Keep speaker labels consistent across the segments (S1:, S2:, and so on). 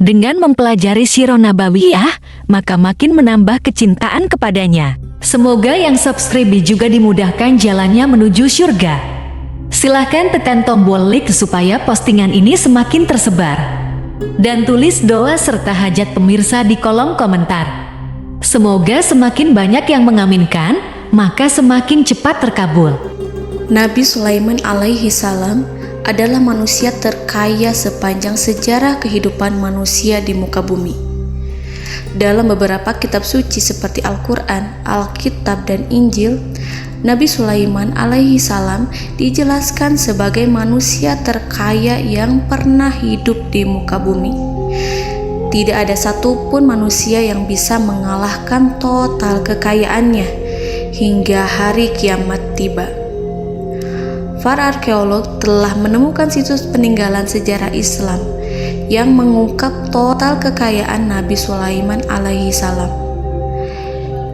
S1: Dengan mempelajari Sirah Nabawiyah, maka makin menambah kecintaan kepadanya. Semoga yang subscribe juga dimudahkan jalannya menuju surga. Silahkan tekan tombol like supaya postingan ini semakin tersebar. Dan tulis doa serta hajat pemirsa di kolom komentar. Semoga semakin banyak yang mengaminkan, maka semakin cepat terkabul.
S2: Nabi Sulaiman alaihi salam adalah manusia terkaya sepanjang sejarah kehidupan manusia di muka bumi. Dalam beberapa kitab suci seperti Al-Quran, Alkitab, dan Injil, Nabi Sulaiman alaihi salam dijelaskan sebagai manusia terkaya yang pernah hidup di muka bumi. Tidak ada satupun manusia yang bisa mengalahkan total kekayaannya hingga hari kiamat tiba. Para arkeolog telah menemukan situs peninggalan sejarah Islam yang mengungkap total kekayaan Nabi Sulaiman alaihi salam.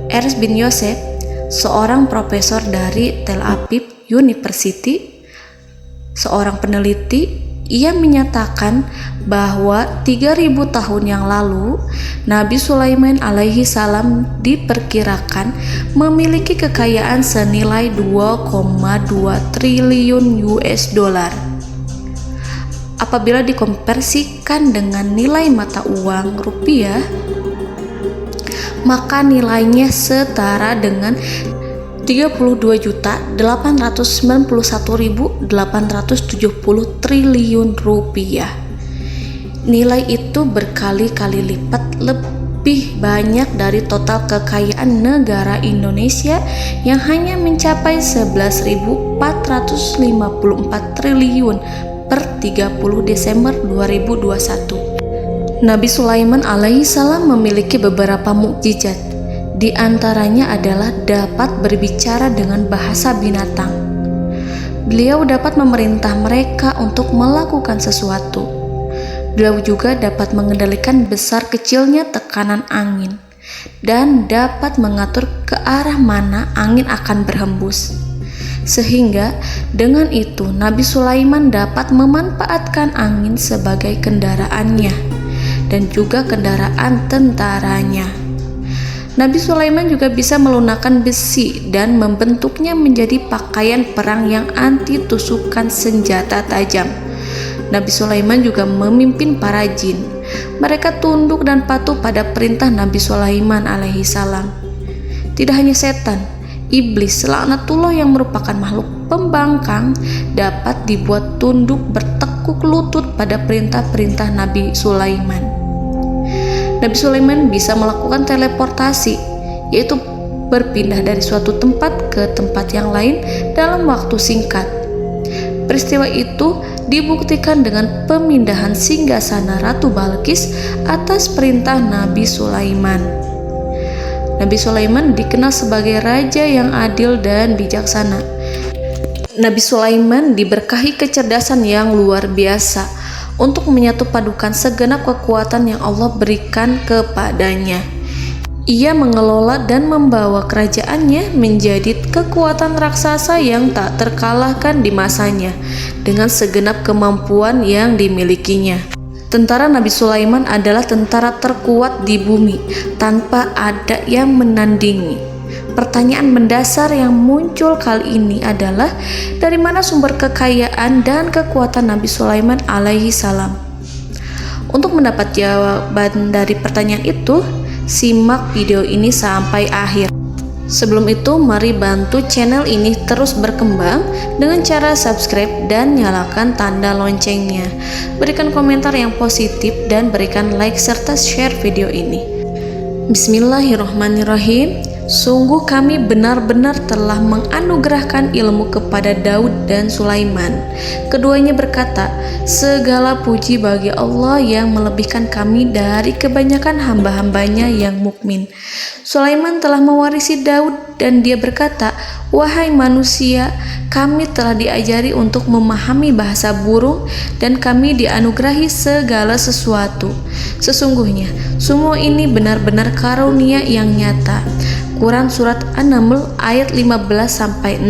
S2: Ernst bin Yosef, seorang profesor dari Tel Aviv University, seorang peneliti, ia menyatakan bahwa 3000 tahun yang lalu Nabi Sulaiman alaihi salam diperkirakan memiliki kekayaan senilai 2,2 triliun US dollar. Apabila dikonversikan dengan nilai mata uang rupiah, maka nilainya setara dengan 32.891.870 triliun rupiah. Nilai itu berkali-kali lipat lebih banyak dari total kekayaan negara Indonesia yang hanya mencapai 11.454 triliun per 30 Desember 2021. Nabi Sulaiman alaihi salam memiliki beberapa mukjizat. Di antaranya adalah dapat berbicara dengan bahasa binatang. Beliau dapat memerintah mereka untuk melakukan sesuatu. Beliau juga dapat mengendalikan besar kecilnya tekanan angin dan dapat mengatur ke arah mana angin akan berhembus. Sehingga dengan itu Nabi Sulaiman dapat memanfaatkan angin sebagai kendaraannya dan juga kendaraan tentaranya. Nabi Sulaiman juga bisa melunakkan besi dan membentuknya menjadi pakaian perang yang anti tusukan senjata tajam. Nabi Sulaiman juga memimpin para jin. Mereka tunduk dan patuh pada perintah Nabi Sulaiman alaihi salam. Tidak hanya setan, iblis laknatullah yang merupakan makhluk pembangkang dapat dibuat tunduk bertekuk lutut pada perintah-perintah Nabi Sulaiman. Nabi Sulaiman bisa melakukan teleportasi, yaitu berpindah dari suatu tempat ke tempat yang lain dalam waktu singkat. Peristiwa itu dibuktikan dengan pemindahan singgasana Ratu Balqis atas perintah Nabi Sulaiman. Nabi Sulaiman dikenal sebagai raja yang adil dan bijaksana. Nabi Sulaiman diberkahi kecerdasan yang luar biasa untuk menyatupadukan segenap kekuatan yang Allah berikan kepadanya. Ia mengelola dan membawa kerajaannya menjadi kekuatan raksasa yang tak terkalahkan di masanya dengan segenap kemampuan yang dimilikinya. Tentara Nabi Sulaiman adalah tentara terkuat di bumi tanpa ada yang menandingi. Pertanyaan mendasar yang muncul kali ini adalah dari mana sumber kekayaan dan kekuatan Nabi Sulaiman alaihi salam? Untuk mendapat jawaban dari pertanyaan itu, simak video ini sampai akhir. Sebelum itu, mari bantu channel ini terus berkembang dengan cara subscribe dan nyalakan tanda loncengnya. Berikan komentar yang positif dan berikan like serta share video ini. Bismillahirrahmanirrahim. Sungguh kami benar-benar telah menganugerahkan ilmu kepada Daud dan Sulaiman. Keduanya berkata, segala puji bagi Allah yang melebihkan kami dari kebanyakan hamba-hambanya yang mukmin. Sulaiman telah mewarisi Daud dan dia berkata, wahai manusia, kami telah diajari untuk memahami bahasa burung dan kami dianugerahi segala sesuatu. Sesungguhnya, semua ini benar-benar karunia yang nyata. Quran Surat An-Naml ayat 15-16.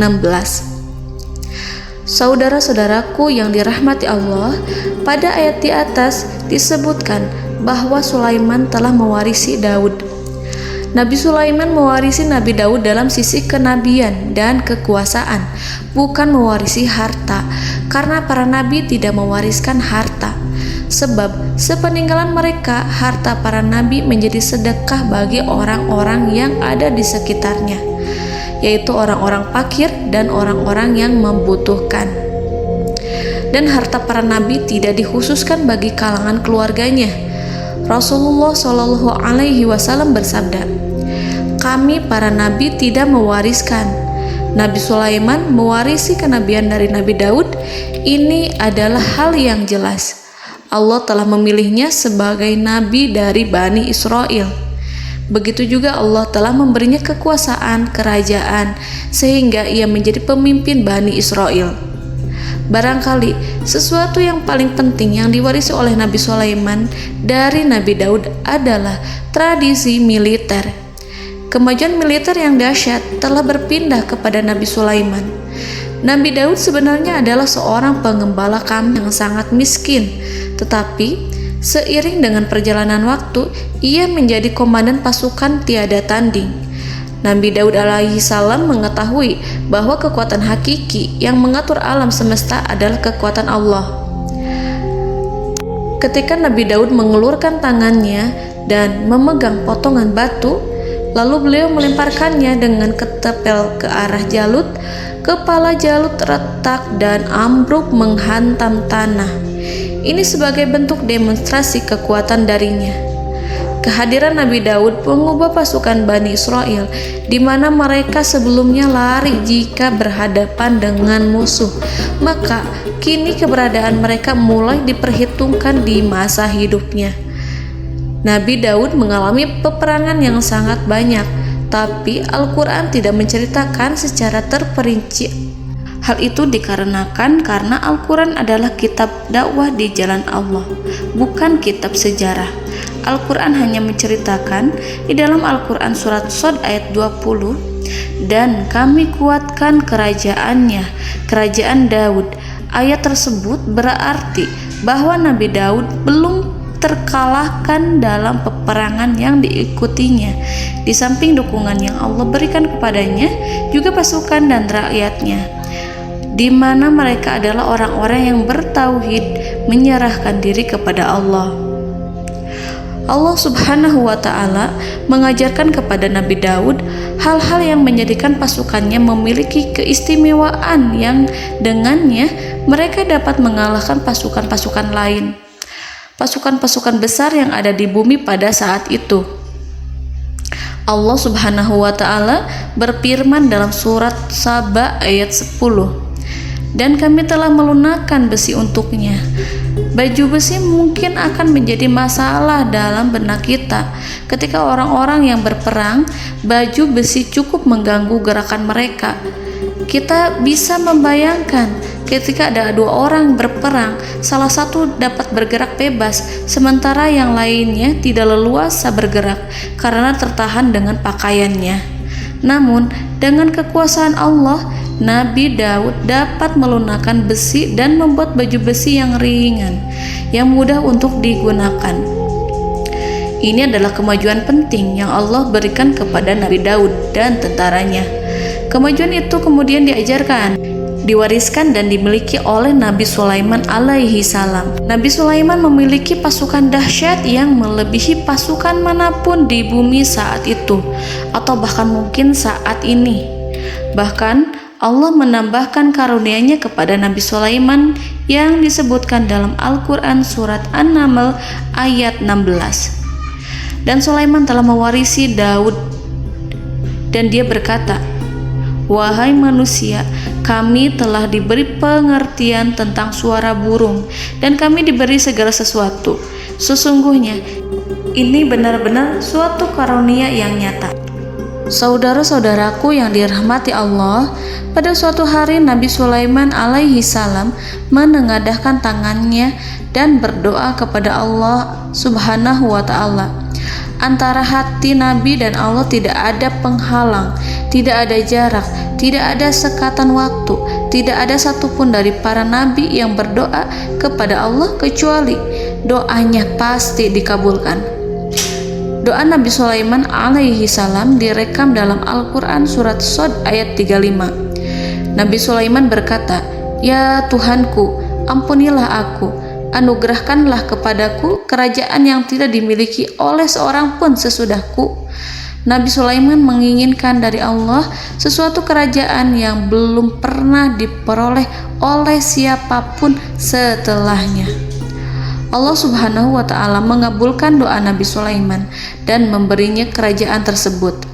S2: Saudara-saudaraku yang dirahmati Allah, pada ayat di atas disebutkan bahwa Sulaiman telah mewarisi Daud. Nabi Sulaiman mewarisi Nabi Daud dalam sisi kenabian dan kekuasaan, bukan mewarisi harta, karena para nabi tidak mewariskan harta. Sebab sepeninggalan mereka, harta para nabi menjadi sedekah bagi orang-orang yang ada di sekitarnya, yaitu orang-orang fakir dan orang-orang yang membutuhkan. Dan harta para nabi tidak dikhususkan bagi kalangan keluarganya. Rasulullah Shallallahu Alaihi Wasallam bersabda, "Kami para nabi tidak mewariskan." Nabi Sulaiman mewarisi kenabian dari Nabi Daud. Ini adalah hal yang jelas. Allah telah memilihnya sebagai nabi dari Bani Israel. Begitu juga Allah telah memberinya kekuasaan kerajaan sehingga ia menjadi pemimpin Bani Israel. Barangkali sesuatu yang paling penting yang diwarisi oleh Nabi Sulaiman dari Nabi Daud adalah tradisi militer. Kemajuan militer yang dahsyat telah berpindah kepada Nabi Sulaiman. Nabi Daud sebenarnya adalah seorang pengembala kambing yang sangat miskin, tetapi seiring dengan perjalanan waktu, ia menjadi komandan pasukan tiada tanding. Nabi Daud alaihi salam mengetahui bahwa kekuatan hakiki yang mengatur alam semesta adalah kekuatan Allah. Ketika Nabi Daud mengelurkan tangannya dan memegang potongan batu, lalu beliau melemparkannya dengan ketepel ke arah Jalut, kepala Jalut retak dan ambruk menghantam tanah. Ini sebagai bentuk demonstrasi kekuatan darinya. Kehadiran Nabi Daud mengubah pasukan Bani Israel, di mana mereka sebelumnya lari jika berhadapan dengan musuh. Maka kini keberadaan mereka mulai diperhitungkan di masa hidupnya. Nabi Daud mengalami peperangan yang sangat banyak, tapi Al-Quran tidak menceritakan secara terperinci. Hal itu dikarenakan karena Al-Quran adalah kitab dakwah di jalan Allah, bukan kitab sejarah. Al-Quran hanya menceritakan di dalam Al-Quran surat Shad ayat 20, "Dan kami kuatkan kerajaannya, kerajaan Daud." Ayat tersebut berarti bahwa Nabi Daud belum terkalahkan dalam peperangan yang diikutinya. Di samping dukungan yang Allah berikan kepadanya, juga pasukan dan rakyatnya, di mana mereka adalah orang-orang yang bertauhid, menyerahkan diri kepada Allah. Allah Subhanahu wa Ta'ala mengajarkan kepada Nabi Daud hal-hal yang menjadikan pasukannya memiliki keistimewaan yang dengannya mereka dapat mengalahkan pasukan-pasukan lain, pasukan-pasukan besar yang ada di bumi pada saat itu. Allah Subhanahu wa Ta'ala berfirman dalam surat Saba ayat 10, "Dan kami telah melunakkan besi untuknya." Baju besi mungkin akan menjadi masalah dalam benak kita. Ketika orang-orang yang berperang, baju besi cukup mengganggu gerakan mereka. Kita bisa membayangkan ketika ada dua orang berperang, salah satu dapat bergerak bebas, sementara yang lainnya tidak leluasa bergerak karena tertahan dengan pakaiannya. Namun, dengan kekuasaan Allah, Nabi Daud dapat melunakkan besi dan membuat baju besi yang ringan, yang mudah untuk digunakan. Ini adalah kemajuan penting yang Allah berikan kepada Nabi Daud dan tentaranya. Kemajuan itu kemudian diajarkan, diwariskan dan dimiliki oleh Nabi Sulaiman alaihi salam. Nabi Sulaiman memiliki pasukan dahsyat yang melebihi pasukan manapun di bumi saat itu, atau bahkan mungkin saat ini. Bahkan Allah menambahkan karunia-Nya kepada Nabi Sulaiman yang disebutkan dalam Al-Quran surat An-Naml ayat 16. Dan Sulaiman telah mewarisi Daud, dan dia berkata, "Wahai manusia, kami telah diberi pengertian tentang suara burung, dan kami diberi segala sesuatu. Sesungguhnya ini benar-benar suatu karunia yang nyata." Saudara-saudaraku yang dirahmati Allah, pada suatu hari Nabi Sulaiman alaihi salam menengadahkan tangannya dan berdoa kepada Allah Subhanahu wa Ta'ala. Antara hati Nabi dan Allah tidak ada penghalang, tidak ada jarak, tidak ada sekatan waktu, tidak ada satupun dari para nabi yang berdoa kepada Allah kecuali doanya pasti dikabulkan. Doa Nabi Sulaiman alaihi salam direkam dalam Al-Quran surat Shad ayat 35. Nabi Sulaiman berkata, "Ya Tuhanku, ampunilah aku, anugerahkanlah kepadaku kerajaan yang tidak dimiliki oleh seorang pun sesudahku." Nabi Sulaiman menginginkan dari Allah sesuatu kerajaan yang belum pernah diperoleh oleh siapapun setelahnya. Allah Subhanahu wa Ta'ala mengabulkan doa Nabi Sulaiman dan memberinya kerajaan tersebut.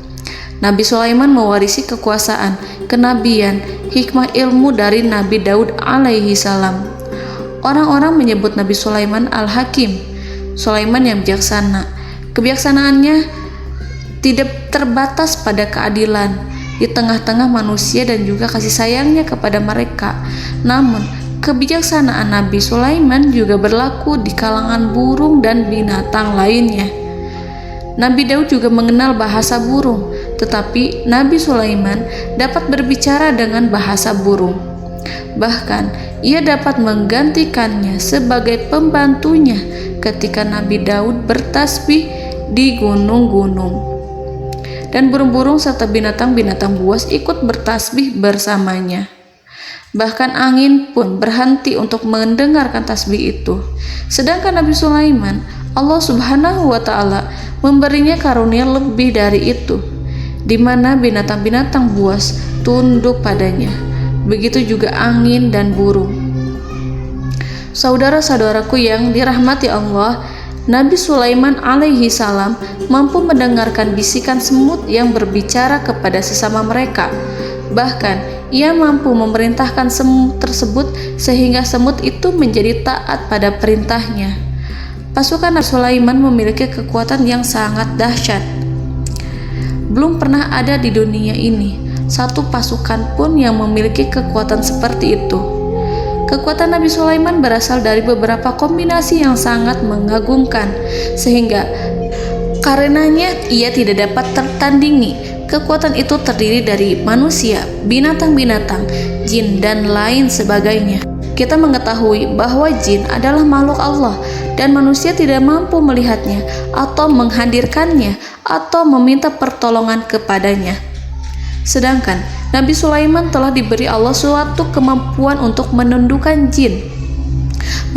S2: Nabi Sulaiman mewarisi kekuasaan, kenabian, hikmah ilmu dari Nabi Daud alaihi salam. Orang-orang menyebut Nabi Sulaiman Al-Hakim, Sulaiman yang bijaksana. Kebijaksanaannya tidak terbatas pada keadilan di tengah-tengah manusia dan juga kasih sayangnya kepada mereka. Namun, kebijaksanaan Nabi Sulaiman juga berlaku di kalangan burung dan binatang lainnya. Nabi Daud juga mengenal bahasa burung, tetapi Nabi Sulaiman dapat berbicara dengan bahasa burung. Bahkan, ia dapat menggantikannya sebagai pembantunya ketika Nabi Daud bertasbih di gunung-gunung. Dan burung-burung serta binatang-binatang buas ikut bertasbih bersamanya. Bahkan angin pun berhenti untuk mendengarkan tasbih itu. Sedangkan Nabi Sulaiman, Allah Subhanahu wa Ta'ala memberinya karunia lebih dari itu, di mana binatang-binatang buas tunduk padanya. Begitu juga angin dan burung. Saudara-saudaraku yang dirahmati Allah, Nabi Sulaiman alaihi salam mampu mendengarkan bisikan semut yang berbicara kepada sesama mereka. Bahkan, ia mampu memerintahkan semut tersebut sehingga semut itu menjadi taat pada perintahnya. Pasukan Nabi Sulaiman memiliki kekuatan yang sangat dahsyat. Belum pernah ada di dunia ini satu pasukan pun yang memiliki kekuatan seperti itu. Kekuatan Nabi Sulaiman berasal dari beberapa kombinasi yang sangat mengagumkan, sehingga karenanya ia tidak dapat tertandingi. Kekuatan itu terdiri dari manusia, binatang-binatang, jin, dan lain sebagainya. Kita mengetahui bahwa jin adalah makhluk Allah dan manusia tidak mampu melihatnya atau menghadirkannya atau meminta pertolongan kepadanya. Sedangkan Nabi Sulaiman telah diberi Allah suatu kemampuan untuk menundukkan jin,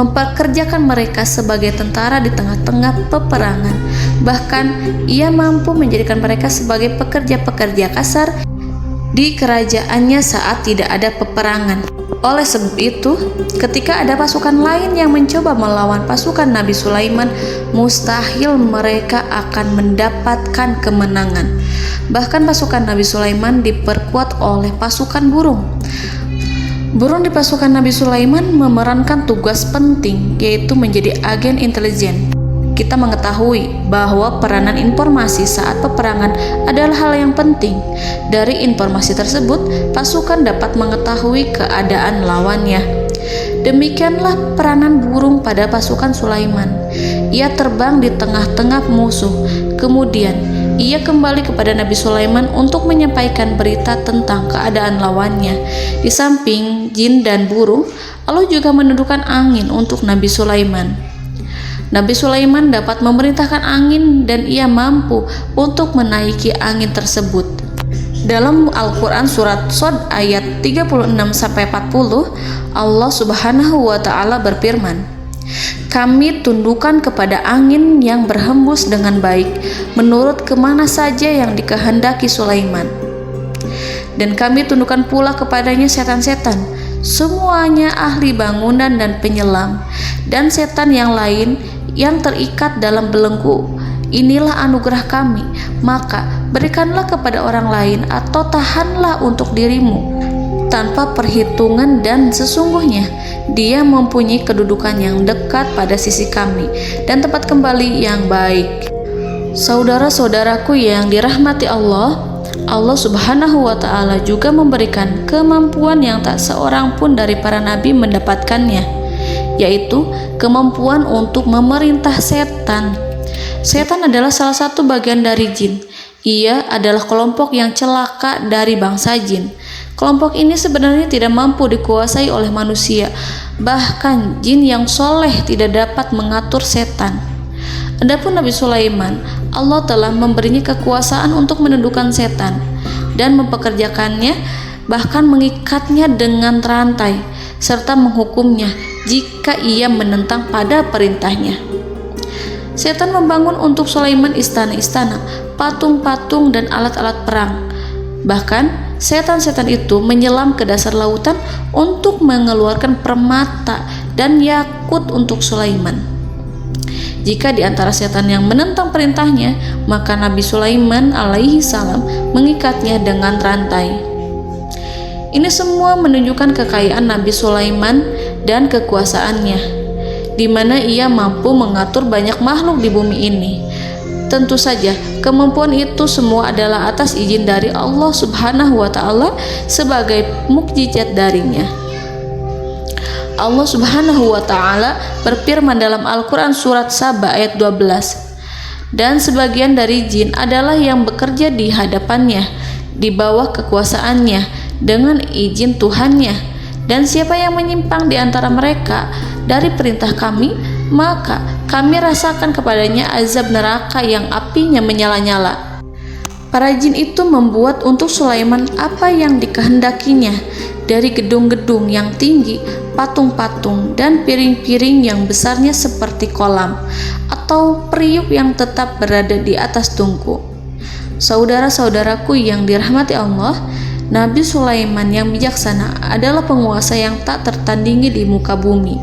S2: mempekerjakan mereka sebagai tentara di tengah-tengah peperangan. Bahkan ia mampu menjadikan mereka sebagai pekerja-pekerja kasar di kerajaannya saat tidak ada peperangan. Oleh sebab itu, ketika ada pasukan lain yang mencoba melawan pasukan Nabi Sulaiman, mustahil mereka akan mendapatkan kemenangan. Bahkan pasukan Nabi Sulaiman diperkuat oleh pasukan burung. Burung di pasukan Nabi Sulaiman memerankan tugas penting, yaitu menjadi agen intelijen. Kita mengetahui bahwa peranan informasi saat peperangan adalah hal yang penting. Dari informasi tersebut, pasukan dapat mengetahui keadaan lawannya. Demikianlah peranan burung pada pasukan Sulaiman. Ia terbang di tengah-tengah musuh. Kemudian, ia kembali kepada Nabi Sulaiman untuk menyampaikan berita tentang keadaan lawannya. Di samping jin dan burung, Allah juga menundukkan angin untuk Nabi Sulaiman. Nabi Sulaiman dapat memerintahkan angin dan ia mampu untuk menaiki angin tersebut. Dalam Al-Quran surat Shad ayat 36-40, Allah Subhanahu wa Ta'ala berfirman, "Kami tundukkan kepada angin yang berhembus dengan baik menurut kemana saja yang dikehendaki Sulaiman. Dan kami tundukkan pula kepadanya setan-setan, semuanya ahli bangunan dan penyelam, dan setan yang lain yang terikat dalam belenggu. Inilah anugerah kami, maka berikanlah kepada orang lain atau tahanlah untuk dirimu tanpa perhitungan, dan sesungguhnya dia mempunyai kedudukan yang dekat pada sisi kami dan tempat kembali yang baik." Saudara-saudaraku yang dirahmati Allah, Allah Subhanahu wa Ta'ala juga memberikan kemampuan yang tak seorang pun dari para nabi mendapatkannya, yaitu kemampuan untuk memerintah setan. Setan adalah salah satu bagian dari jin. Ia adalah kelompok yang celaka dari bangsa jin. Kelompok ini sebenarnya tidak mampu dikuasai oleh manusia, bahkan jin yang soleh tidak dapat mengatur setan. Adapun Nabi Sulaiman, Allah telah memberinya kekuasaan untuk menundukkan setan dan mempekerjakannya, bahkan mengikatnya dengan rantai serta menghukumnya jika ia menentang pada perintahnya. Setan membangun untuk Sulaiman istana-istana, patung-patung dan alat-alat perang. Bahkan setan-setan itu menyelam ke dasar lautan untuk mengeluarkan permata dan yakut untuk Sulaiman. Jika di antara setan yang menentang perintahnya, maka Nabi Sulaiman alaihi salam mengikatnya dengan rantai. Ini semua menunjukkan kekayaan Nabi Sulaiman dan kekuasaannya, di mana ia mampu mengatur banyak makhluk di bumi ini. Tentu saja, kemampuan itu semua adalah atas izin dari Allah Subhanahu wa Ta'ala sebagai mukjizat darinya. Allah Subhanahu wa Ta'ala berfirman dalam Al-Quran surat Saba ayat 12, dan sebagian dari jin adalah yang bekerja di hadapannya di bawah kekuasaannya dengan izin Tuhannya, dan siapa yang menyimpang di antara mereka dari perintah kami, maka kami rasakan kepadanya azab neraka yang apinya menyala-nyala. Para jin itu membuat untuk Sulaiman apa yang dikehendakinya, dari gedung-gedung yang tinggi, patung-patung, dan piring-piring yang besarnya seperti kolam, atau periuk yang tetap berada di atas tungku. Saudara-saudaraku yang dirahmati Allah, Nabi Sulaiman yang bijaksana adalah penguasa yang tak tertandingi di muka bumi.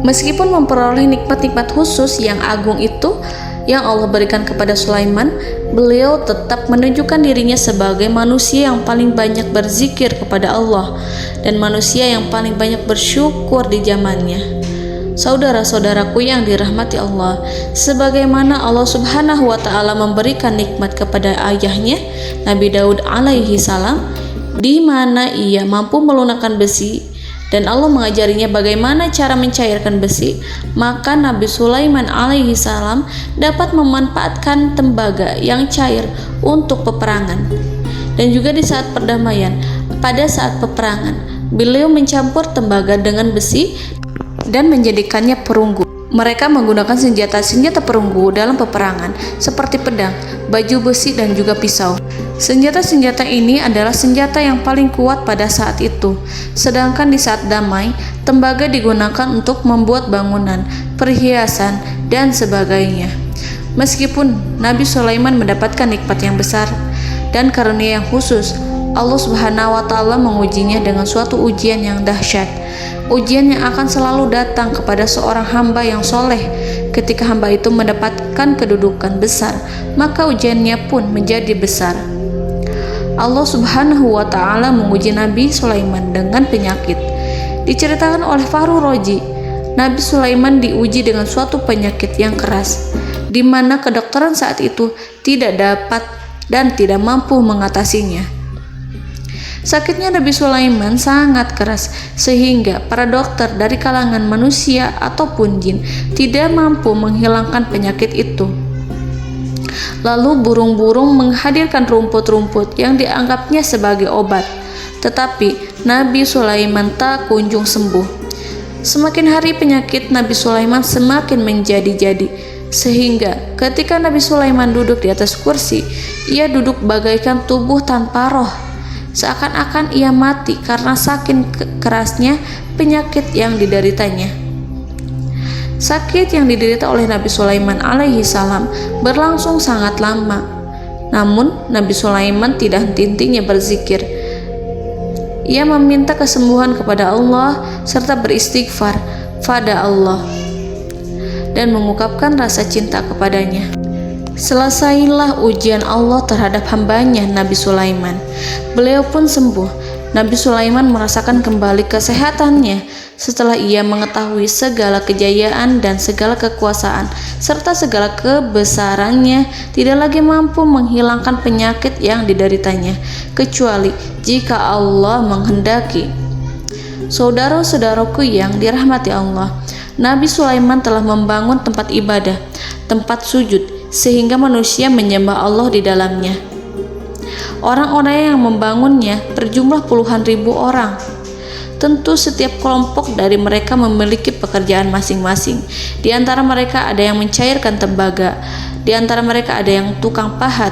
S2: Meskipun memperoleh nikmat-nikmat khusus yang agung itu yang Allah berikan kepada Sulaiman, beliau tetap menunjukkan dirinya sebagai manusia yang paling banyak berzikir kepada Allah dan manusia yang paling banyak bersyukur di zamannya. Saudara-saudaraku yang dirahmati Allah, sebagaimana Allah Subhanahu wa Ta'ala memberikan nikmat kepada ayahnya Nabi Daud alaihi salam, di mana ia mampu melunakkan besi dan Allah mengajarinya bagaimana cara mencairkan besi, maka Nabi Sulaiman alaihi salam dapat memanfaatkan tembaga yang cair untuk peperangan. Dan juga di saat perdamaian, pada saat peperangan, beliau mencampur tembaga dengan besi dan menjadikannya perunggu. Mereka menggunakan senjata-senjata perunggu dalam peperangan seperti pedang, baju besi, dan juga pisau. Senjata-senjata ini adalah senjata yang paling kuat pada saat itu. Sedangkan di saat damai, tembaga digunakan untuk membuat bangunan, perhiasan, dan sebagainya. Meskipun Nabi Sulaiman mendapatkan nikmat yang besar dan karunia yang khusus, Allah Subhanahu wa Ta'ala mengujinya dengan suatu ujian yang dahsyat. Ujian yang akan selalu datang kepada seorang hamba yang soleh. Ketika hamba itu mendapatkan kedudukan besar, maka ujiannya pun menjadi besar. Allah Subhanahu wa Ta'ala menguji Nabi Sulaiman dengan penyakit. Diceritakan oleh Fahru Roji, Nabi Sulaiman diuji dengan suatu penyakit yang keras, di mana kedokteran saat itu tidak dapat dan tidak mampu mengatasinya. Sakitnya Nabi Sulaiman sangat keras sehingga para dokter dari kalangan manusia ataupun jin tidak mampu menghilangkan penyakit itu. Lalu burung-burung menghadirkan rumput-rumput yang dianggapnya sebagai obat, tetapi Nabi Sulaiman tak kunjung sembuh. Semakin hari penyakit Nabi Sulaiman semakin menjadi-jadi, sehingga ketika Nabi Sulaiman duduk di atas kursi, ia duduk bagaikan tubuh tanpa roh. Seakan-akan ia mati karena saking kerasnya penyakit yang dideritanya. Sakit yang diderita oleh Nabi Sulaiman alaihi salam berlangsung sangat lama. Namun Nabi Sulaiman tidak henti-hentinya berzikir. Ia meminta kesembuhan kepada Allah serta beristighfar pada Allah dan mengungkapkan rasa cinta kepadanya. Selesailah ujian Allah terhadap hambanya Nabi Sulaiman. Beliau pun sembuh. Nabi Sulaiman merasakan kembali kesehatannya setelah ia mengetahui segala kejayaan dan segala kekuasaan serta segala kebesarannya tidak lagi mampu menghilangkan penyakit yang dideritanya kecuali jika Allah menghendaki. Saudara-saudaraku yang dirahmati Allah, Nabi Sulaiman telah membangun tempat ibadah, tempat sujud, sehingga manusia menyembah Allah di dalamnya. Orang-orang yang membangunnya berjumlah puluhan ribu orang. Tentu setiap kelompok dari mereka memiliki pekerjaan masing-masing. Di antara mereka ada yang mencairkan tembaga, di antara mereka ada yang tukang pahat,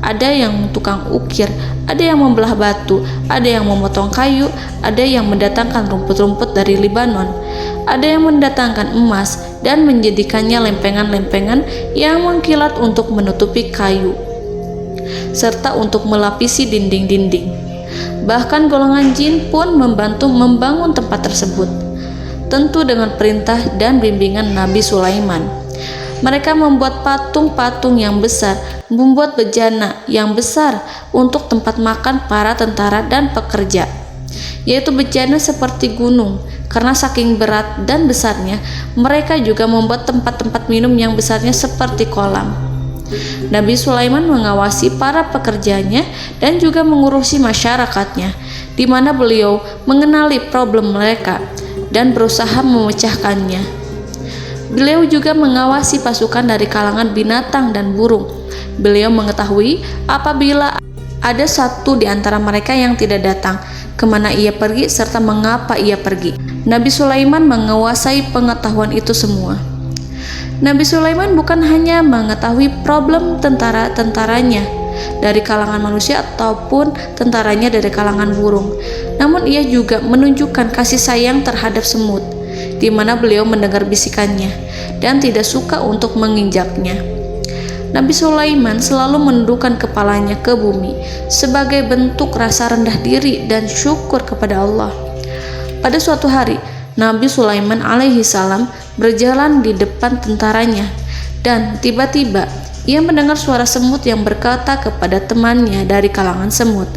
S2: ada yang tukang ukir, ada yang membelah batu, ada yang memotong kayu, ada yang mendatangkan rumput-rumput dari Libanon, ada yang mendatangkan emas dan menjadikannya lempengan-lempengan yang mengkilat untuk menutupi kayu, serta untuk melapisi dinding-dinding. Bahkan golongan jin pun membantu membangun tempat tersebut, tentu dengan perintah dan bimbingan Nabi Sulaiman. Mereka membuat patung-patung yang besar, membuat bejana yang besar untuk tempat makan para tentara dan pekerja, yaitu bejana seperti gunung. Karena saking berat dan besarnya, mereka juga membuat tempat-tempat minum yang besarnya seperti kolam. Nabi Sulaiman mengawasi para pekerjanya dan juga mengurusi masyarakatnya, di mana beliau mengenali problem mereka dan berusaha memecahkannya. Beliau juga mengawasi pasukan dari kalangan binatang dan burung. Beliau mengetahui apabila ada satu di antara mereka yang tidak datang, kemana ia pergi serta mengapa ia pergi. Nabi Sulaiman menguasai pengetahuan itu semua. Nabi Sulaiman bukan hanya mengetahui problem tentara-tentaranya dari kalangan manusia ataupun tentaranya dari kalangan burung, namun ia juga menunjukkan kasih sayang terhadap semut, di mana beliau mendengar bisikannya dan tidak suka untuk menginjaknya. Nabi Sulaiman selalu menundukkan kepalanya ke bumi sebagai bentuk rasa rendah diri dan syukur kepada Allah. Pada suatu hari, Nabi Sulaiman alaihi salam berjalan di depan tentaranya dan tiba-tiba ia mendengar suara semut yang berkata kepada temannya dari kalangan semut.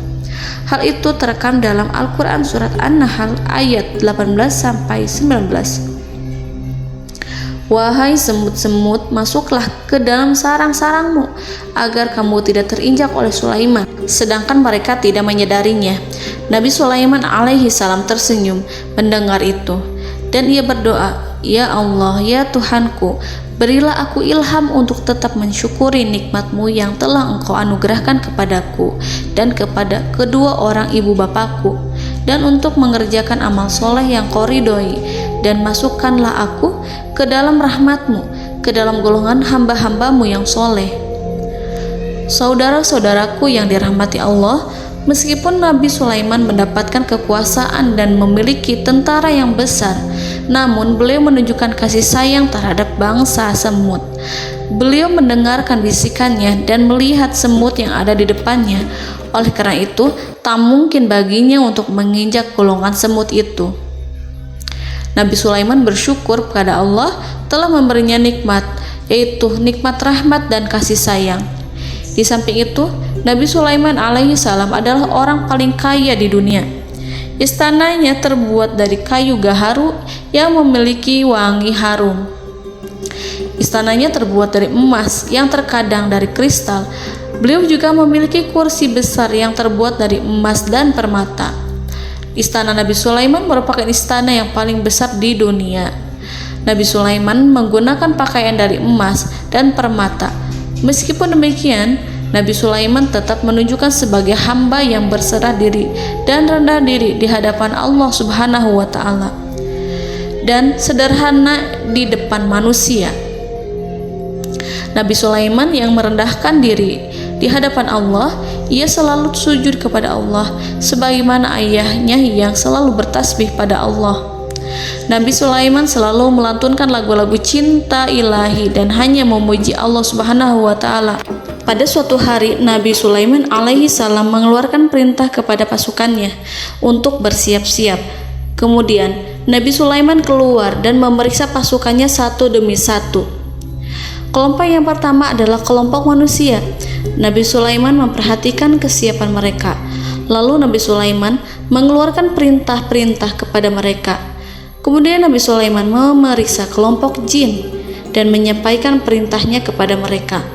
S2: Hal itu terekam dalam Al-Quran surat An-Nahl ayat 18-19. Wahai semut-semut, masuklah ke dalam sarang-sarangmu agar kamu tidak terinjak oleh Sulaiman, sedangkan mereka tidak menyadarinya. Nabi Sulaiman alaihi salam tersenyum mendengar itu dan ia berdoa, "Ya Allah, ya Tuhanku, berilah aku ilham untuk tetap mensyukuri nikmat-Mu yang telah Engkau anugerahkan kepadaku dan kepada kedua orang ibu bapakku, dan untuk mengerjakan amal soleh yang Kau ridhoi, dan masukkanlah aku ke dalam rahmat-Mu, ke dalam golongan hamba-hamba-Mu yang soleh." Saudara-saudaraku yang dirahmati Allah, meskipun Nabi Sulaiman mendapatkan kekuasaan dan memiliki tentara yang besar, namun beliau menunjukkan kasih sayang terhadap bangsa semut. Beliau mendengarkan bisikannya dan melihat semut yang ada di depannya. Oleh karena itu, tak mungkin baginya untuk menginjak golongan semut itu. Nabi Sulaiman bersyukur kepada Allah telah memberinya nikmat, yaitu nikmat rahmat dan kasih sayang. Di samping itu, Nabi Sulaiman alaihi salam adalah orang paling kaya di dunia. Istananya terbuat dari kayu gaharu yang memiliki wangi harum. Istananya terbuat dari emas yang terkadang dari kristal. Beliau juga memiliki kursi besar yang terbuat dari emas dan permata. Istana Nabi Sulaiman merupakan istana yang paling besar di dunia. Nabi Sulaiman menggunakan pakaian dari emas dan permata. Meskipun demikian, Nabi Sulaiman tetap menunjukkan sebagai hamba yang berserah diri dan rendah diri di hadapan Allah Subhanahu wa Ta'ala, dan sederhana di depan manusia. Nabi Sulaiman yang merendahkan diri di hadapan Allah, ia selalu sujud kepada Allah sebagaimana ayahnya yang selalu bertasbih pada Allah. Nabi Sulaiman selalu melantunkan lagu-lagu cinta ilahi dan hanya memuji Allah Subhanahu wa Ta'ala. Pada suatu hari, Nabi Sulaiman alaihi salam mengeluarkan perintah kepada pasukannya untuk bersiap-siap. Kemudian Nabi Sulaiman keluar dan memeriksa pasukannya satu demi satu. Kelompok yang pertama adalah kelompok manusia. Nabi Sulaiman memperhatikan kesiapan mereka. Lalu Nabi Sulaiman mengeluarkan perintah-perintah kepada mereka. Kemudian Nabi Sulaiman memeriksa kelompok jin dan menyampaikan perintahnya kepada mereka.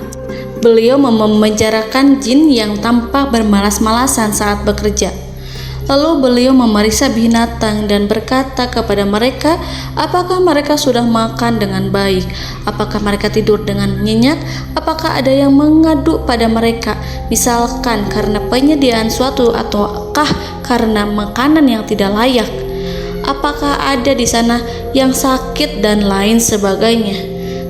S2: Beliau memenjarakan jin yang tampak bermalas-malasan saat bekerja. Lalu beliau memeriksa binatang dan berkata kepada mereka, apakah mereka sudah makan dengan baik? Apakah mereka tidur dengan nyenyak? Apakah ada yang mengadu pada mereka, misalkan karena penyediaan suatu ataukah karena makanan yang tidak layak? Apakah ada di sana yang sakit dan lain sebagainya?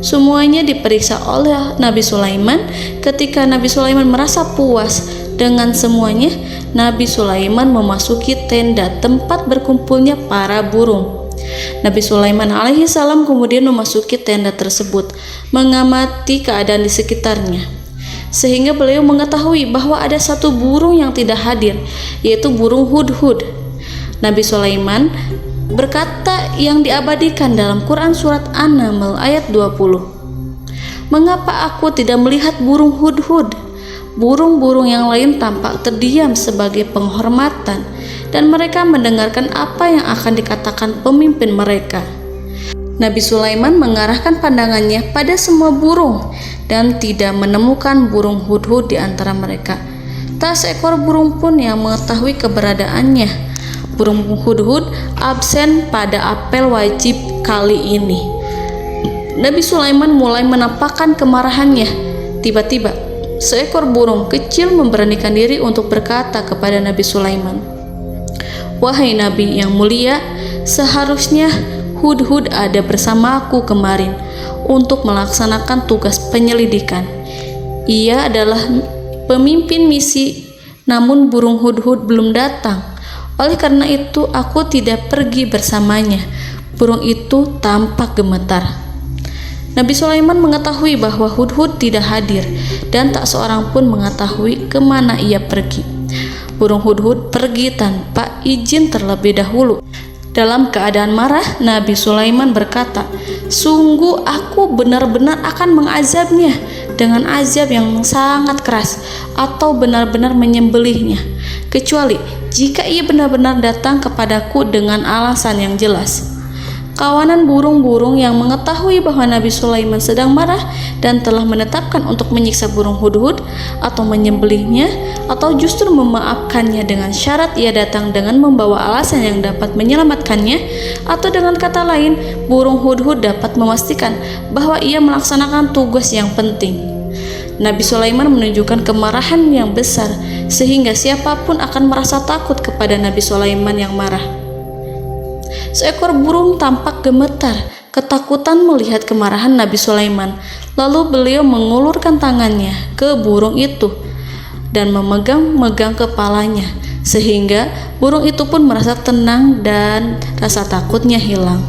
S2: Semuanya diperiksa oleh Nabi Sulaiman. Ketika Nabi Sulaiman merasa puas dengan semuanya, Nabi Sulaiman memasuki tenda tempat berkumpulnya para burung. Nabi Sulaiman alaihissalam kemudian memasuki tenda tersebut, mengamati keadaan di sekitarnya, sehingga beliau mengetahui bahwa ada satu burung yang tidak hadir, yaitu burung hudhud. Nabi Sulaiman berkata yang diabadikan dalam Quran surat An-Naml ayat 20. Mengapa aku tidak melihat burung hudhud? Burung-burung yang lain tampak terdiam sebagai penghormatan, dan mereka mendengarkan apa yang akan dikatakan pemimpin mereka. Nabi Sulaiman mengarahkan pandangannya pada semua burung dan tidak menemukan burung hudhud di antara mereka. Tak seekor burung pun yang mengetahui keberadaannya. Burung hudhud absen pada apel wajib kali ini. Nabi Sulaiman mulai menampakkan kemarahannya. Tiba-tiba, seekor burung kecil memberanikan diri untuk berkata kepada Nabi Sulaiman, "Wahai Nabi yang mulia, seharusnya hudhud ada bersamaku kemarin untuk melaksanakan tugas penyelidikan. Ia adalah pemimpin misi, namun burung hudhud belum datang. Oleh karena itu aku tidak pergi bersamanya." Burung itu tampak gemetar. Nabi Sulaiman mengetahui bahwa hudhud tidak hadir dan tak seorang pun mengetahui kemana ia pergi. Burung hudhud pergi tanpa izin terlebih dahulu. Dalam keadaan marah, Nabi Sulaiman berkata, "Sungguh aku benar-benar akan mengazabnya dengan azab yang sangat keras atau benar-benar menyembelihnya, kecuali jika ia benar-benar datang kepadaku dengan alasan yang jelas." Kawanan burung-burung yang mengetahui bahwa Nabi Sulaiman sedang marah dan telah menetapkan untuk menyiksa burung hudhud atau menyembelihnya atau justru memaafkannya dengan syarat ia datang dengan membawa alasan yang dapat menyelamatkannya, atau dengan kata lain, burung hudhud dapat memastikan bahwa ia melaksanakan tugas yang penting. Nabi Sulaiman menunjukkan kemarahan yang besar sehingga siapapun akan merasa takut kepada Nabi Sulaiman yang marah. Seekor burung tampak gemetar, ketakutan melihat kemarahan Nabi Sulaiman. Lalu beliau mengulurkan tangannya ke burung itu dan memegang-megang kepalanya, sehingga burung itu pun merasa tenang dan rasa takutnya hilang.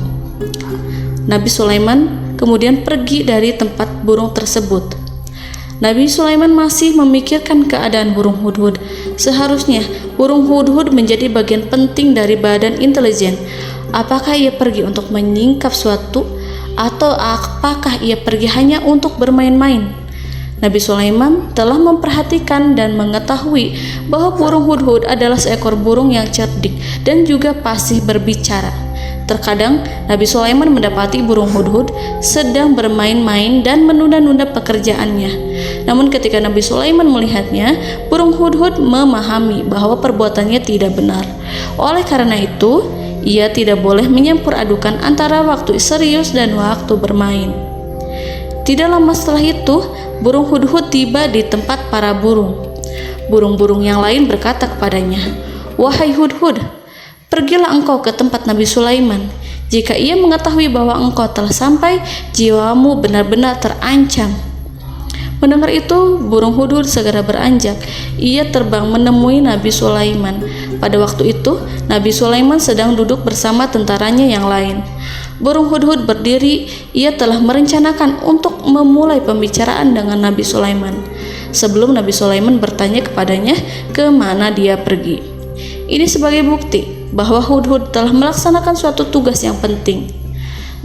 S2: Nabi Sulaiman kemudian pergi dari tempat burung tersebut. Nabi Sulaiman masih memikirkan keadaan burung hudhud. Seharusnya burung hudhud menjadi bagian penting dari badan intelijen. Apakah ia pergi untuk menyingkap suatu, atau apakah ia pergi hanya untuk bermain-main? Nabi Sulaiman telah memperhatikan dan mengetahui bahwa burung hudhud adalah seekor burung yang cerdik dan juga fasih berbicara. Terkadang Nabi Sulaiman mendapati burung hudhud sedang bermain-main dan menunda-nunda pekerjaannya. Namun ketika Nabi Sulaiman melihatnya, burung hudhud memahami bahwa perbuatannya tidak benar. Oleh karena itu, ia tidak boleh menyampur adukan antara waktu serius dan waktu bermain. Tidak lama setelah itu, burung hudhud tiba di tempat para burung. Burung-burung yang lain berkata kepadanya, "Wahai hudhud, pergilah engkau ke tempat Nabi Sulaiman. Jika ia mengetahui bahwa engkau telah sampai, jiwamu benar-benar terancam." Mendengar itu, burung hudhud segera beranjak. Ia terbang menemui Nabi Sulaiman. Pada waktu itu, Nabi Sulaiman sedang duduk bersama tentaranya yang lain. Burung hudhud berdiri. Ia telah merencanakan untuk memulai pembicaraan dengan Nabi Sulaiman sebelum Nabi Sulaiman bertanya kepadanya kemana dia pergi. Ini sebagai bukti bahwa hudhud telah melaksanakan suatu tugas yang penting.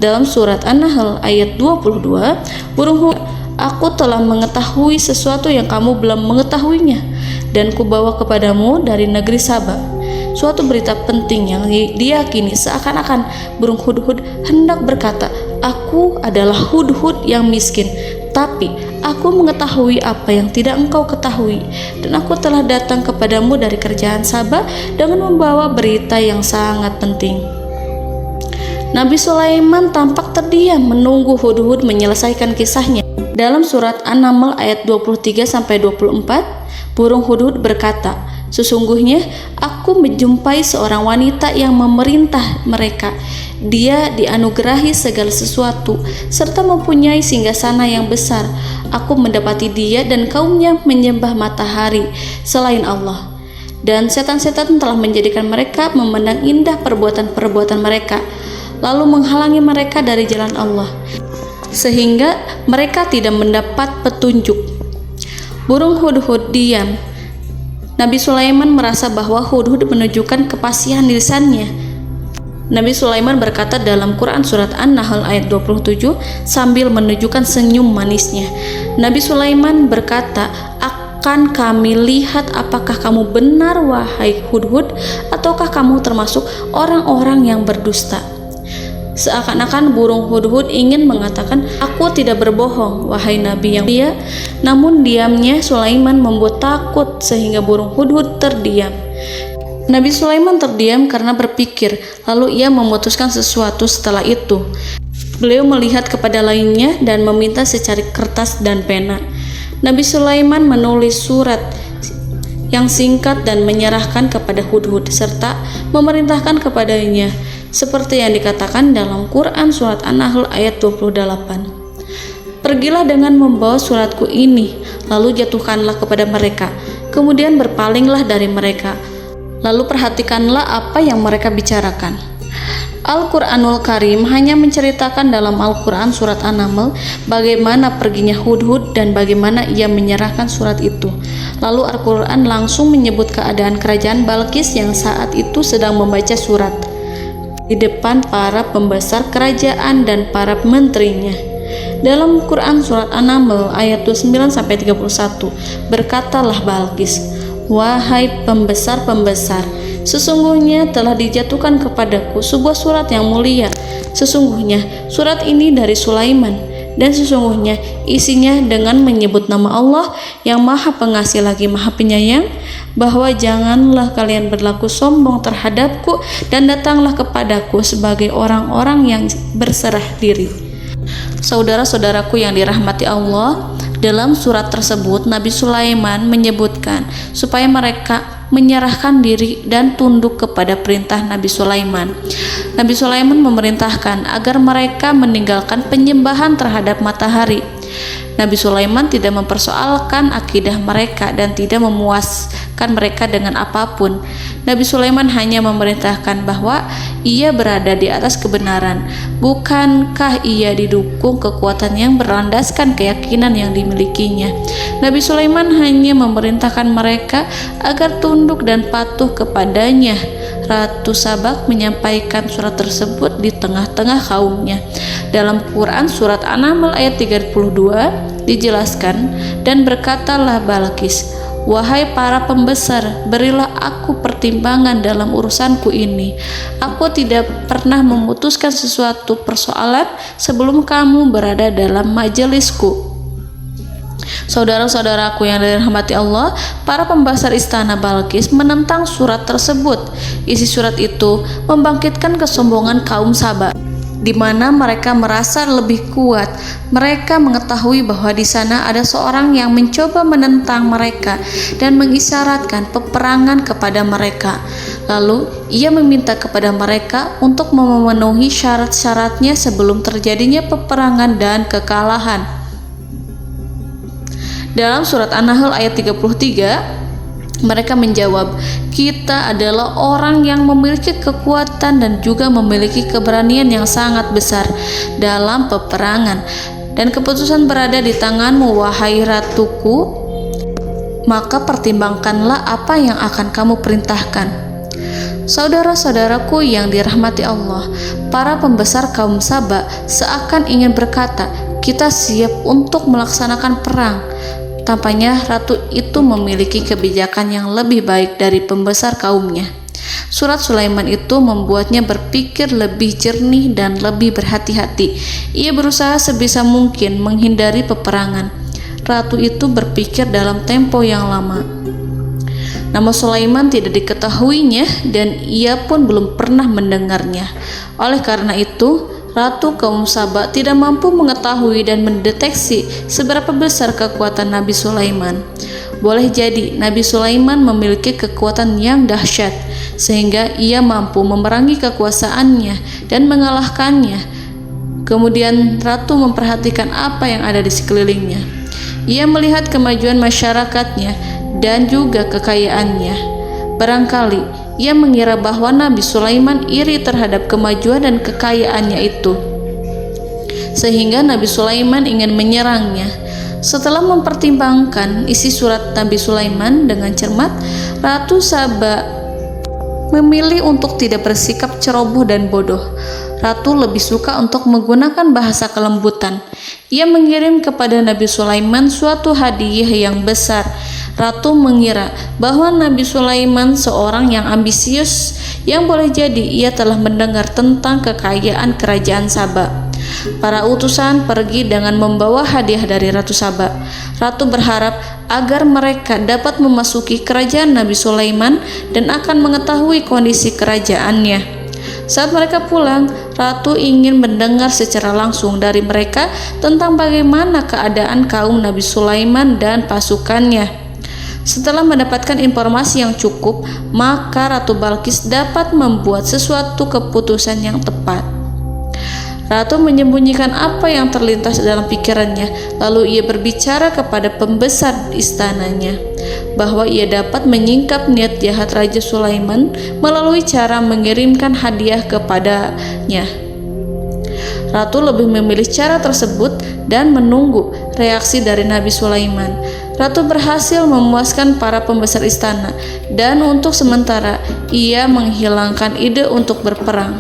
S2: Dalam surat An-Nahl ayat 22, burung hudhud, "Aku telah mengetahui sesuatu yang kamu belum mengetahuinya, dan kubawa kepadamu dari negeri Saba suatu berita penting yang diyakini." Seakan-akan burung hudhud hendak berkata, "Aku adalah hudhud yang miskin, tapi Aku mengetahui apa yang tidak engkau ketahui, dan aku telah datang kepadamu dari kerajaan Saba dengan membawa berita yang sangat penting. Nabi Sulaiman tampak terdiam menunggu Hudhud menyelesaikan kisahnya. Dalam surat An-Naml ayat 23-24, burung Hudhud berkata, "Sesungguhnya aku menjumpai seorang wanita yang memerintah mereka. Dia dianugerahi segala sesuatu serta mempunyai singgasana yang besar. Aku mendapati dia dan kaumnya menyembah matahari selain Allah. Dan setan-setan telah menjadikan mereka memandang indah perbuatan-perbuatan mereka, lalu menghalangi mereka dari jalan Allah, sehingga mereka tidak mendapat petunjuk." Burung Hudhud diam. Nabi Sulaiman merasa bahwa Hudhud menunjukkan kepasihan lisannya. Nabi Sulaiman berkata dalam Quran surat An-Nahl ayat 27 sambil menunjukkan senyum manisnya. Nabi Sulaiman berkata, "Akan kami lihat apakah kamu benar wahai Hudhud, ataukah kamu termasuk orang-orang yang berdusta." Seakan-akan burung Hudhud ingin mengatakan, "Aku tidak berbohong, wahai Nabi yang mulia." Namun diamnya Sulaiman membuat takut sehingga burung Hudhud terdiam. Nabi Sulaiman terdiam karena berpikir, lalu ia memutuskan sesuatu setelah itu. Beliau melihat kepada lainnya dan meminta secari kertas dan pena. Nabi Sulaiman menulis surat yang singkat dan menyerahkan kepada Hudhud serta memerintahkan kepadanya seperti yang dikatakan dalam Quran surat An-Nahl ayat 28. "Pergilah dengan membawa suratku ini, lalu jatuhkanlah kepada mereka, kemudian berpalinglah dari mereka, lalu perhatikanlah apa yang mereka bicarakan." Al-Quranul Karim hanya menceritakan dalam Al-Quran surat An-Naml bagaimana perginya Hudhud dan bagaimana ia menyerahkan surat itu. Lalu Al-Quran langsung menyebut keadaan kerajaan Balqis yang saat itu sedang membaca surat di depan para pembesar kerajaan dan para menterinya. Dalam Quran surat An-Naml ayat 29-31, berkatalah Balqis, "Wahai pembesar-pembesar, sesungguhnya telah dijatuhkan kepadaku sebuah surat yang mulia. Sesungguhnya surat ini dari Sulaiman, dan sesungguhnya isinya dengan menyebut nama Allah yang Maha Pengasih lagi Maha Penyayang, bahwa janganlah kalian berlaku sombong terhadapku dan datanglah kepadaku sebagai orang-orang yang berserah diri." Saudara-saudaraku yang dirahmati Allah, dalam surat tersebut Nabi Sulaiman menyebutkan supaya mereka menyerahkan diri dan tunduk kepada perintah Nabi Sulaiman. Nabi Sulaiman memerintahkan agar mereka meninggalkan penyembahan terhadap matahari. Nabi Sulaiman tidak mempersoalkan akidah mereka dan tidak memuaskan mereka dengan apapun. Nabi Sulaiman hanya memerintahkan bahwa ia berada di atas kebenaran. Bukankah ia didukung kekuatan yang berlandaskan keyakinan yang dimilikinya? Nabi Sulaiman hanya memerintahkan mereka agar tunduk dan patuh kepadanya. Ratu Sabak menyampaikan surat tersebut di tengah-tengah kaumnya. Dalam Quran surat An-Naml ayat 32 dijelaskan, "Dan berkatalah Balqis, wahai para pembesar, berilah aku pertimbangan dalam urusanku ini. Aku tidak pernah memutuskan sesuatu persoalan sebelum kamu berada dalam majelisku." Saudara-saudaraku yang dirahmati Allah, para pembesar istana Balqis menentang surat tersebut. Isi surat itu membangkitkan kesombongan kaum Saba, di mana mereka merasa lebih kuat. Mereka mengetahui bahwa di sana ada seorang yang mencoba menentang mereka dan mengisyaratkan peperangan kepada mereka. Lalu ia meminta kepada mereka untuk memenuhi syarat-syaratnya sebelum terjadinya peperangan dan kekalahan. Dalam surat An-Nahl ayat 33, mereka menjawab, "Kita adalah orang yang memiliki kekuatan dan juga memiliki keberanian yang sangat besar dalam peperangan, dan keputusan berada di tanganmu, wahai ratuku. Maka pertimbangkanlah apa yang akan kamu perintahkan." Saudara-saudaraku yang dirahmati Allah, para pembesar kaum Saba seakan ingin berkata, "Kita siap untuk melaksanakan perang." Tampaknya ratu itu memiliki kebijakan yang lebih baik dari pembesar kaumnya. Surat Sulaiman itu membuatnya berpikir lebih jernih dan lebih berhati-hati. Ia berusaha sebisa mungkin menghindari peperangan. ratu itu berpikir dalam tempo yang lama. Nama Sulaiman tidak diketahuinya dan ia pun belum pernah mendengarnya. Oleh karena itu, Ratu kaum Saba tidak mampu mengetahui dan mendeteksi seberapa besar kekuatan Nabi Sulaiman. Boleh jadi Nabi Sulaiman memiliki kekuatan yang dahsyat, sehingga ia mampu memerangi kekuasaannya dan mengalahkannya. Kemudian Ratu memperhatikan apa yang ada di sekelilingnya. Ia melihat kemajuan masyarakatnya dan juga kekayaannya. Barangkali ia mengira bahwa Nabi Sulaiman iri terhadap kemajuan dan kekayaannya itu, sehingga Nabi Sulaiman ingin menyerangnya. Setelah mempertimbangkan isi surat Nabi Sulaiman dengan cermat, Ratu Saba memilih untuk tidak bersikap ceroboh dan bodoh. Ratu lebih suka untuk menggunakan bahasa kelembutan. Ia mengirim kepada Nabi Sulaiman suatu hadiah yang besar. Ratu mengira bahwa Nabi Sulaiman seorang yang ambisius, yang boleh jadi ia telah mendengar tentang kekayaan kerajaan Saba. Para utusan pergi dengan membawa hadiah dari Ratu Saba. Ratu berharap agar mereka dapat memasuki kerajaan Nabi Sulaiman dan akan mengetahui kondisi kerajaannya. Saat mereka pulang, Ratu ingin mendengar secara langsung dari mereka tentang bagaimana keadaan kaum Nabi Sulaiman dan pasukannya. Setelah mendapatkan informasi yang cukup, maka Ratu Balqis dapat membuat sesuatu keputusan yang tepat. Ratu menyembunyikan apa yang terlintas dalam pikirannya, lalu ia berbicara kepada pembesar istananya bahwa ia dapat menyingkap niat jahat Raja Sulaiman melalui cara mengirimkan hadiah kepadanya. Ratu lebih memilih cara tersebut dan menunggu reaksi dari Nabi Sulaiman. Ratu berhasil memuaskan para pembesar istana dan untuk sementara ia menghilangkan ide untuk berperang.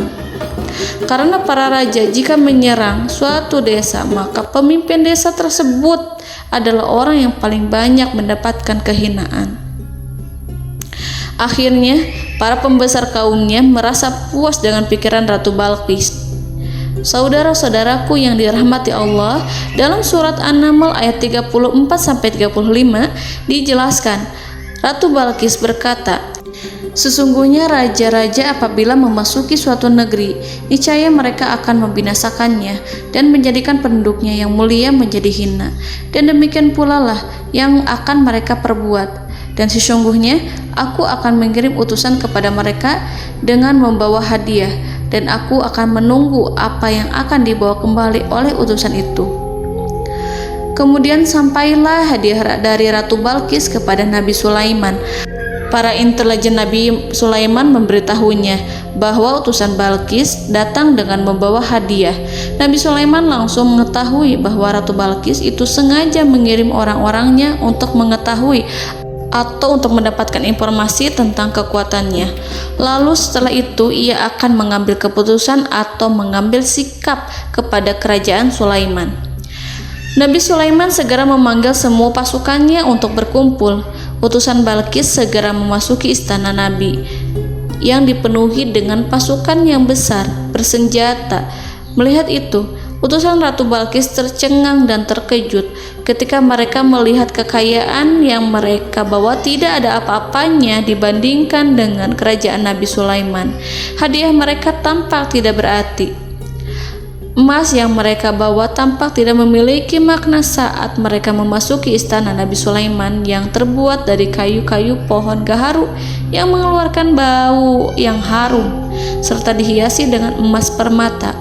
S2: Karena para raja jika menyerang suatu desa, maka pemimpin desa tersebut adalah orang yang paling banyak mendapatkan kehinaan. Akhirnya, para pembesar kaumnya merasa puas dengan pikiran Ratu Balqis. Saudara-saudaraku yang dirahmati Allah, dalam surat An-Naml ayat 34-35 dijelaskan, Ratu Balqis berkata, "Sesungguhnya raja-raja apabila memasuki suatu negeri, niscaya mereka akan membinasakannya dan menjadikan penduduknya yang mulia menjadi hina. Dan demikian pula lah yang akan mereka perbuat. Dan sesungguhnya aku akan mengirim utusan kepada mereka dengan membawa hadiah, dan aku akan menunggu apa yang akan dibawa kembali oleh utusan itu." Kemudian sampailah hadiah dari Ratu Balqis kepada Nabi Sulaiman. Para intelijen Nabi Sulaiman memberitahunya bahwa utusan Balqis datang dengan membawa hadiah. Nabi Sulaiman langsung mengetahui bahwa Ratu Balqis itu sengaja mengirim orang-orangnya untuk mengetahui atau untuk mendapatkan informasi tentang kekuatannya. Lalu setelah itu ia akan mengambil keputusan atau mengambil sikap kepada kerajaan Sulaiman. Nabi Sulaiman segera memanggil semua pasukannya untuk berkumpul. Utusan Balqis segera memasuki istana Nabi yang dipenuhi dengan pasukan yang besar bersenjata. Melihat itu, utusan Ratu Balqis tercengang dan terkejut ketika mereka melihat kekayaan yang mereka bawa tidak ada apa-apanya dibandingkan dengan kerajaan Nabi Sulaiman. Hadiah mereka tampak tidak berarti. Emas yang mereka bawa tampak tidak memiliki makna saat mereka memasuki istana Nabi Sulaiman yang terbuat dari kayu-kayu pohon gaharu yang mengeluarkan bau yang harum serta dihiasi dengan emas permata.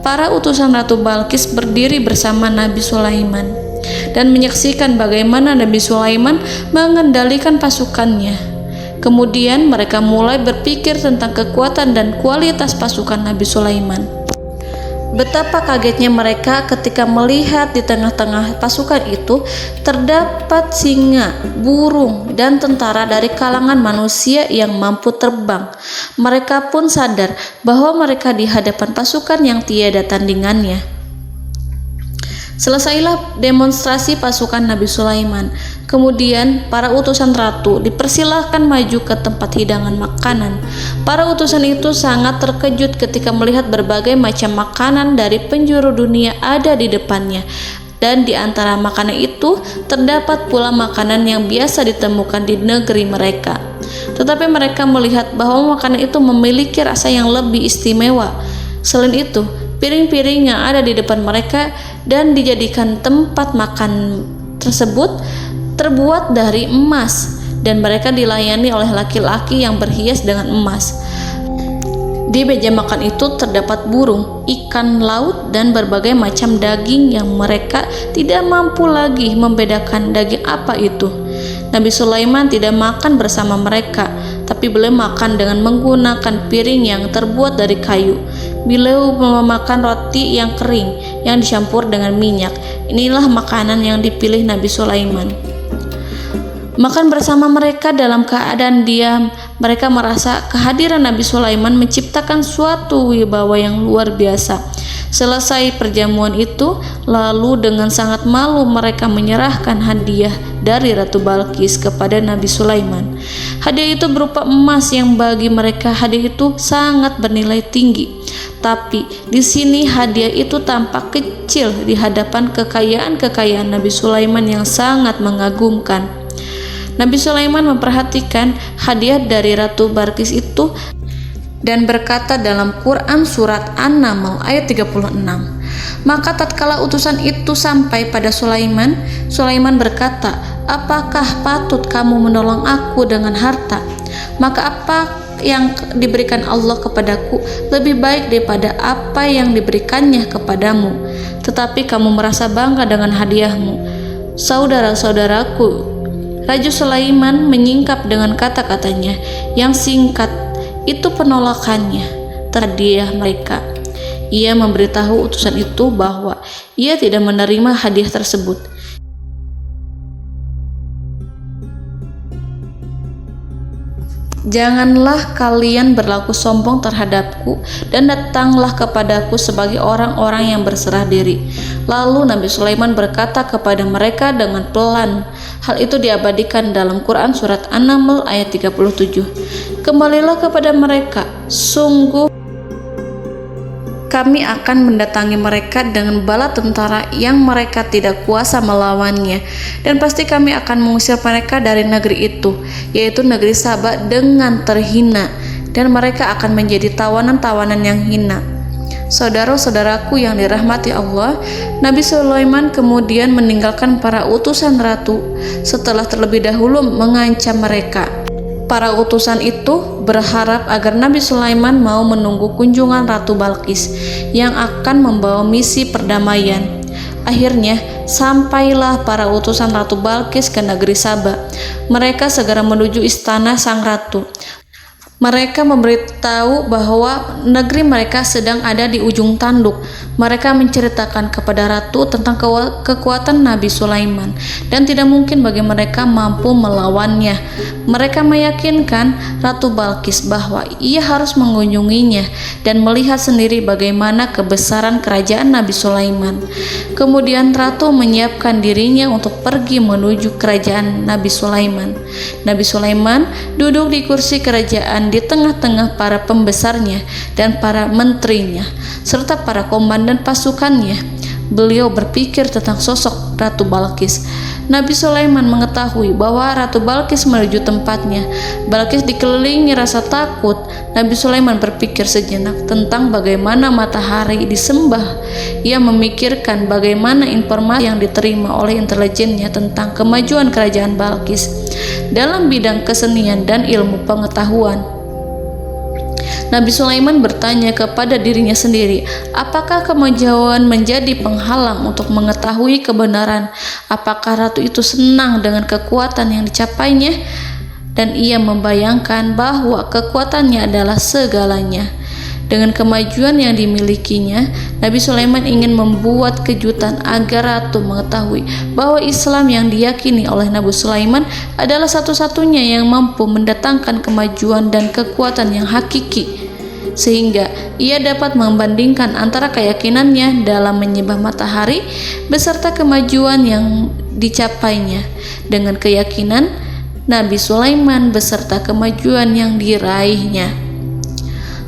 S2: Para utusan Ratu Balqis berdiri bersama Nabi Sulaiman dan menyaksikan bagaimana Nabi Sulaiman mengendalikan pasukannya. Kemudian mereka mulai berpikir tentang kekuatan dan kualitas pasukan Nabi Sulaiman. Betapa kagetnya mereka ketika melihat di tengah-tengah pasukan itu terdapat singa, burung, dan tentara dari kalangan manusia yang mampu terbang. Mereka pun sadar bahwa mereka di hadapan pasukan yang tiada tandingannya. Selesailah demonstrasi pasukan Nabi Sulaiman. Kemudian para utusan ratu dipersilahkan maju ke tempat hidangan makanan. Para utusan itu sangat terkejut ketika melihat berbagai macam makanan dari penjuru dunia ada di depannya. dan di antara makanan itu terdapat pula makanan yang biasa ditemukan di negeri mereka. Tetapi mereka melihat bahwa makanan itu memiliki rasa yang lebih istimewa. Selain itu, piring-piring yang ada di depan mereka dan dijadikan tempat makan tersebut terbuat dari emas, dan mereka dilayani oleh laki-laki yang berhias dengan emas. Di meja makan itu terdapat burung, ikan laut, dan berbagai macam daging yang mereka tidak mampu lagi membedakan daging apa itu. Nabi Sulaiman tidak makan bersama mereka, tapi beliau makan dengan menggunakan piring yang terbuat dari kayu. Beliau memakan roti yang kering yang dicampur dengan minyak. Inilah makanan yang dipilih Nabi Sulaiman. Makan bersama mereka dalam keadaan diam, mereka merasa kehadiran Nabi Sulaiman menciptakan suatu wibawa yang luar biasa. Selesai perjamuan itu, lalu dengan sangat malu mereka menyerahkan hadiah dari Ratu Balqis kepada Nabi Sulaiman. Hadiah itu berupa emas yang bagi mereka hadiah itu sangat bernilai tinggi. Tapi di sini hadiah itu tampak kecil di hadapan kekayaan-kekayaan Nabi Sulaiman yang sangat mengagumkan. Nabi Sulaiman memperhatikan hadiah dari Ratu Balqis itu dan berkata dalam Quran surat An-Naml ayat 36. Maka tatkala utusan itu sampai pada Sulaiman, Sulaiman berkata, "Apakah patut kamu menolong aku dengan harta? Maka apa yang diberikan Allah kepadaku lebih baik daripada apa yang diberikannya kepadamu. Tetapi kamu merasa bangga dengan hadiahmu." Saudara-saudaraku, Raja Sulaiman menyingkap dengan kata-katanya yang singkat. Itu penolakannya terhadap hadiah mereka. Ia memberitahu utusan itu bahwa ia tidak menerima hadiah tersebut. Janganlah kalian berlaku sombong terhadapku dan datanglah kepadaku sebagai orang-orang yang berserah diri. Lalu Nabi Sulaiman berkata kepada mereka dengan pelan. Hal itu diabadikan dalam Quran surat An-Naml ayat 37. Kembalilah kepada mereka, sungguh kami akan mendatangi mereka dengan bala tentara yang mereka tidak kuasa melawannya, dan pasti kami akan mengusir mereka dari negeri itu, yaitu negeri Saba, dengan terhina, dan mereka akan menjadi tawanan-tawanan yang hina. Saudara-saudaraku yang dirahmati Allah, Nabi Sulaiman kemudian meninggalkan para utusan ratu setelah terlebih dahulu mengancam mereka. Para utusan itu berharap agar Nabi Sulaiman mau menunggu kunjungan Ratu Balqis yang akan membawa misi perdamaian. Akhirnya sampailah para utusan Ratu Balqis ke negeri Saba. Mereka segera menuju istana sang ratu. Mereka memberitahu bahwa negeri mereka sedang ada di ujung tanduk. Mereka menceritakan kepada ratu tentang kekuatan Nabi Sulaiman dan tidak mungkin bagi mereka mampu melawannya. Mereka meyakinkan Ratu Balqis bahwa ia harus mengunjunginya dan melihat sendiri bagaimana kebesaran kerajaan Nabi Sulaiman. Kemudian ratu menyiapkan dirinya untuk pergi menuju kerajaan Nabi Sulaiman. Nabi Sulaiman duduk di kursi kerajaan di tengah-tengah para pembesarnya dan para menterinya serta para komandan pasukannya. Beliau berpikir tentang sosok Ratu Balqis. Nabi Sulaiman mengetahui bahwa Ratu Balqis menuju tempatnya. Balqis dikelilingi rasa takut. Nabi Sulaiman berpikir sejenak tentang bagaimana matahari disembah. Ia memikirkan bagaimana informasi yang diterima oleh intelijennya tentang kemajuan kerajaan Balqis dalam bidang kesenian dan ilmu pengetahuan. Nabi Sulaiman bertanya kepada dirinya sendiri, apakah kemajuan menjadi penghalang untuk mengetahui kebenaran? Apakah ratu itu senang dengan kekuatan yang dicapainya? Dan ia membayangkan bahwa kekuatannya adalah segalanya. Dengan kemajuan yang dimilikinya, Nabi Sulaiman ingin membuat kejutan agar ratu mengetahui bahwa Islam yang diyakini oleh Nabi Sulaiman adalah satu-satunya yang mampu mendatangkan kemajuan dan kekuatan yang hakiki, sehingga ia dapat membandingkan antara keyakinannya dalam menyembah matahari beserta kemajuan yang dicapainya dengan keyakinan Nabi Sulaiman beserta kemajuan yang diraihnya.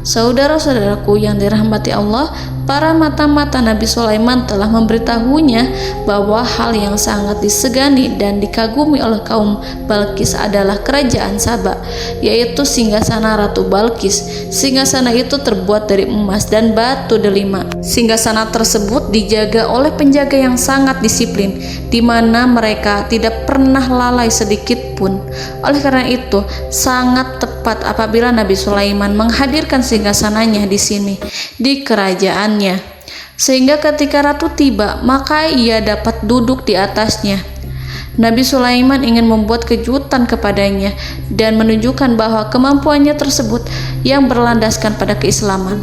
S2: Saudara-saudaraku yang dirahmati Allah, para mata-mata Nabi Sulaiman telah memberitahunya bahwa hal yang sangat disegani dan dikagumi oleh kaum Balkis adalah kerajaan Saba, yaitu singgasana Ratu Balkis. Singgasana itu terbuat dari emas dan batu delima. Singgasana tersebut dijaga oleh penjaga yang sangat disiplin, di mana mereka tidak pernah lalai sedikit pun. Oleh karena itu, sangat tepat apabila Nabi Sulaiman menghadirkan singgasananya di sini, di kerajaannya, sehingga ketika ratu tiba, maka ia dapat duduk di atasnya. Nabi Sulaiman ingin membuat kejutan kepadanya dan menunjukkan bahwa kemampuannya tersebut yang berlandaskan pada keislaman.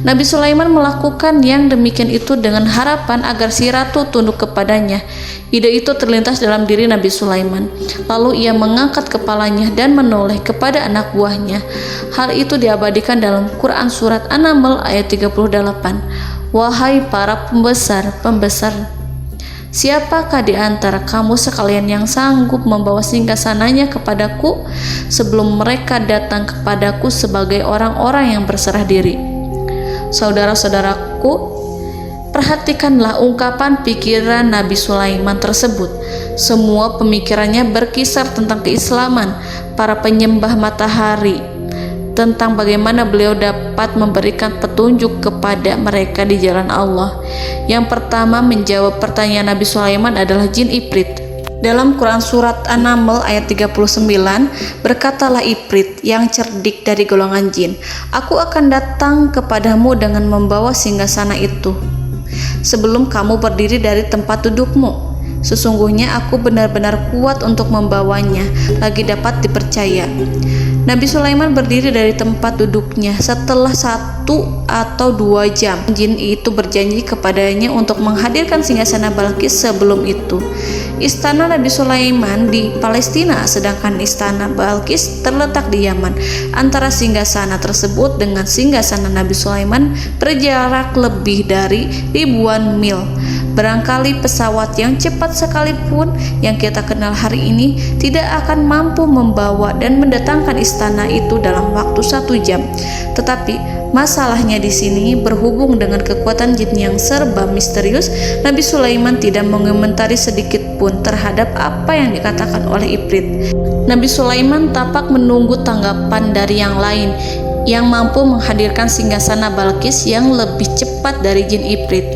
S2: Nabi Sulaiman melakukan yang demikian itu dengan harapan agar si ratu tunduk kepadanya. Ide itu terlintas dalam diri Nabi Sulaiman. Lalu ia mengangkat kepalanya dan menoleh kepada anak buahnya. Hal itu diabadikan dalam Quran Surat An-Naml ayat 38. Wahai para pembesar, siapakah di antara kamu sekalian yang sanggup membawa singgasananya kepadaku sebelum mereka datang kepadaku sebagai orang-orang yang berserah diri? Saudara-saudaraku, perhatikanlah ungkapan pikiran Nabi Sulaiman tersebut. Semua pemikirannya berkisar tentang keislaman para penyembah matahari, tentang bagaimana beliau dapat memberikan petunjuk kepada mereka di jalan Allah. Yang pertama menjawab pertanyaan Nabi Sulaiman adalah jin Ifrit. Dalam Quran Surat An-Naml ayat 39, berkatalah Ifrit yang cerdik dari golongan jin, aku akan datang kepadamu dengan membawa singgasana itu sebelum kamu berdiri dari tempat dudukmu. Sesungguhnya aku benar-benar kuat untuk membawanya, lagi dapat dipercaya. Nabi Sulaiman berdiri dari tempat duduknya setelah 1 atau 2 jam. Jin itu berjanji kepadanya untuk menghadirkan singgasana Balkis sebelum itu. Istana Nabi Sulaiman di Palestina, sedangkan istana Balkis terletak di Yaman. Antara singgasana tersebut dengan singgasana Nabi Sulaiman berjarak lebih dari ribuan mil. Barangkali pesawat yang cepat sekalipun yang kita kenal hari ini tidak akan mampu membawa dan mendatangkan istana itu dalam waktu 1 jam. Tetapi masalahnya di sini berhubung dengan kekuatan jin yang serba misterius, Nabi Sulaiman tidak mengomentari sedikit pun terhadap apa yang dikatakan oleh Ifrit. Nabi Sulaiman tapak menunggu tanggapan dari yang lain yang mampu menghadirkan singgasana Balkis yang lebih cepat dari jin Ifrit.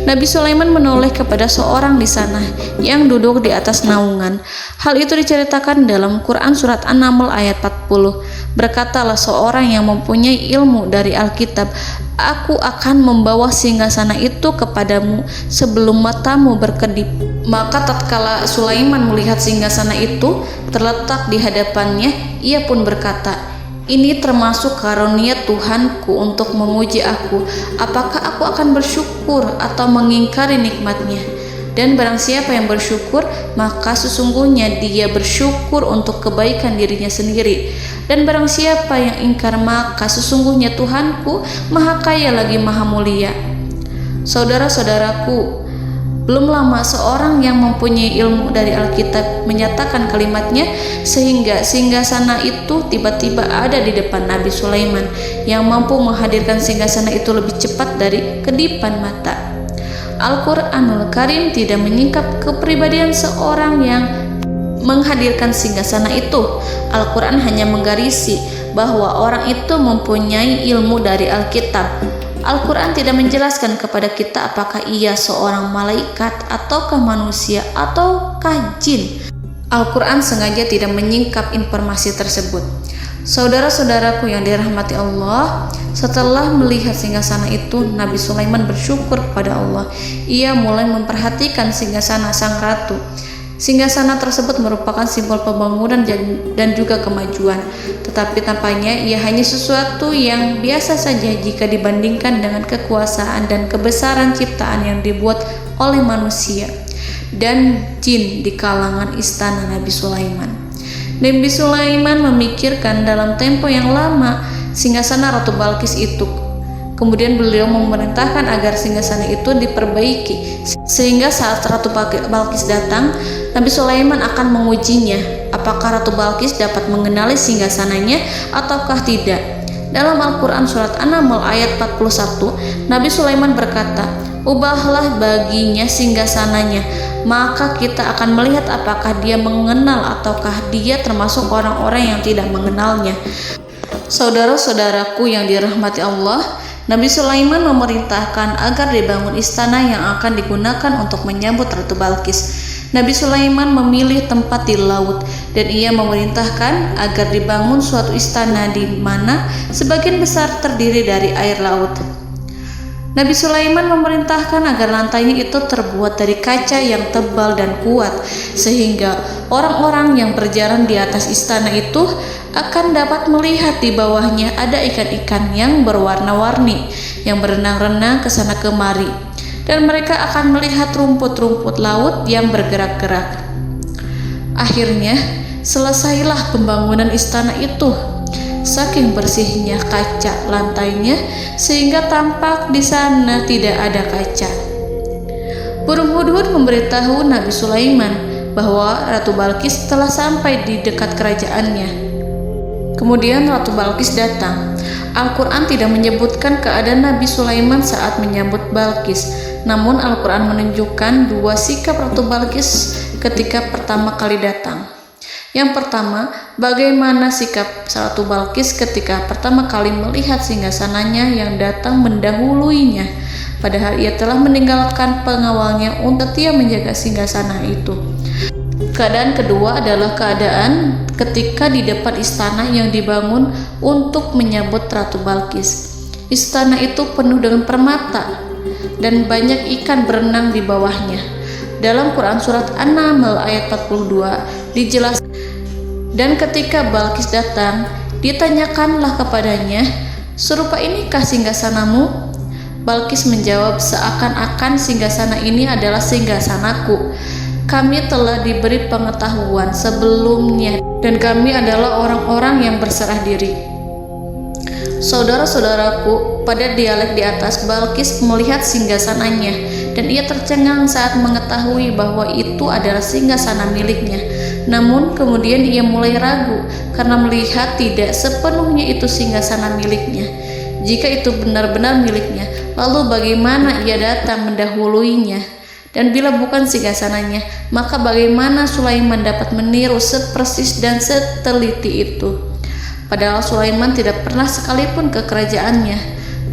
S2: Nabi Sulaiman menoleh kepada seorang di sana yang duduk di atas naungan. Hal itu diceritakan dalam Quran Surat An-Naml ayat 40. Berkatalah seorang yang mempunyai ilmu dari Alkitab, aku akan membawa singgasana itu kepadamu sebelum matamu berkedip. Maka tatkala Sulaiman melihat singgasana itu terletak di hadapannya, ia pun berkata, ini termasuk karunia Tuhanku untuk memuji aku. Apakah aku akan bersyukur atau mengingkari nikmatnya? Dan barang siapa yang bersyukur, maka sesungguhnya dia bersyukur untuk kebaikan dirinya sendiri. Dan barang siapa yang ingkar, maka sesungguhnya Tuhanku maha kaya lagi maha mulia. Saudara-saudaraku, belum lama seorang yang mempunyai ilmu dari Alkitab menyatakan kalimatnya, sehingga singgasana itu tiba-tiba ada di depan Nabi Sulaiman yang mampu menghadirkan singgasana itu lebih cepat dari kedipan mata. Al-Quranul Karim tidak menyingkap kepribadian seorang yang menghadirkan singgasana itu. Al-Quran hanya menggarisi bahwa orang itu mempunyai ilmu dari Alkitab. Al-Quran tidak menjelaskan kepada kita apakah ia seorang malaikat ataukah manusia ataukah jin. Al-Quran sengaja tidak menyingkap informasi tersebut. Saudara-saudaraku yang dirahmati Allah, setelah melihat singgasana itu, Nabi Sulaiman bersyukur kepada Allah. Ia mulai memperhatikan singgasana sang ratu. Singgasana tersebut merupakan simbol pembangunan dan juga kemajuan, tetapi tampaknya ia hanya sesuatu yang biasa saja jika dibandingkan dengan kekuasaan dan kebesaran ciptaan yang dibuat oleh manusia dan jin di kalangan istana Nabi Sulaiman. Nabi Sulaiman memikirkan dalam tempo yang lama singgasana Ratu Balkis itu. Kemudian beliau memerintahkan agar singgasana itu diperbaiki, sehingga saat Ratu Balkis datang, Nabi Sulaiman akan mengujinya apakah Ratu Balkis dapat mengenali singgasananya ataukah tidak. Dalam Al-Quran surat An-Naml ayat 41, Nabi Sulaiman berkata, "Ubahlah baginya singgasananya, maka kita akan melihat apakah dia mengenal ataukah dia termasuk orang-orang yang tidak mengenalnya." Saudara-saudaraku yang dirahmati Allah, Nabi Sulaiman memerintahkan agar dibangun istana yang akan digunakan untuk menyambut Ratu Balqis. Nabi Sulaiman memilih tempat di laut dan ia memerintahkan agar dibangun suatu istana di mana sebagian besar terdiri dari air laut. Nabi Sulaiman memerintahkan agar lantainya itu terbuat dari kaca yang tebal dan kuat sehingga orang-orang yang berjalan di atas istana itu akan dapat melihat di bawahnya ada ikan-ikan yang berwarna-warni yang berenang-renang ke sana kemari, dan mereka akan melihat rumput-rumput laut yang bergerak-gerak. Akhirnya selesailah pembangunan istana itu. Saking bersihnya kaca lantainya sehingga tampak di sana tidak ada kaca. Burung hudhud memberitahu Nabi Sulaiman bahwa Ratu Balqis telah sampai di dekat kerajaannya. Kemudian Ratu Balqis datang. Al-Quran tidak menyebutkan keadaan Nabi Sulaiman saat menyambut Balqis, namun Al-Quran menunjukkan dua sikap Ratu Balqis ketika pertama kali datang. Yang pertama, bagaimana sikap Ratu Balqis ketika pertama kali melihat singgasananya yang datang mendahuluinya, padahal ia telah meninggalkan pengawalnya untuk setia menjaga singgasana itu. Keadaan kedua adalah keadaan ketika di depan istana yang dibangun untuk menyambut Ratu Balqis. Istana itu penuh dengan permata dan banyak ikan berenang di bawahnya. Dalam Quran surat An-Naml ayat 42 dijelaskan, dan ketika Balqis datang, ditanyakanlah kepadanya, "Serupa inikah singgasanamu?" Balqis menjawab, "Seakan-akan singgasana ini adalah singgasanaku. Kami telah diberi pengetahuan sebelumnya dan kami adalah orang-orang yang berserah diri." Saudara-saudaraku, pada dialek di atas, Balqis melihat singgasananya dan ia tercengang saat mengetahui bahwa itu adalah singgasana miliknya. Namun kemudian ia mulai ragu karena melihat tidak sepenuhnya itu singgasana miliknya. Jika itu benar-benar miliknya, lalu bagaimana ia datang mendahuluinya? Dan bila bukan singgasananya, maka bagaimana Sulaiman dapat meniru sepersis dan seteliti itu? Padahal Sulaiman tidak pernah sekalipun ke kerajaannya.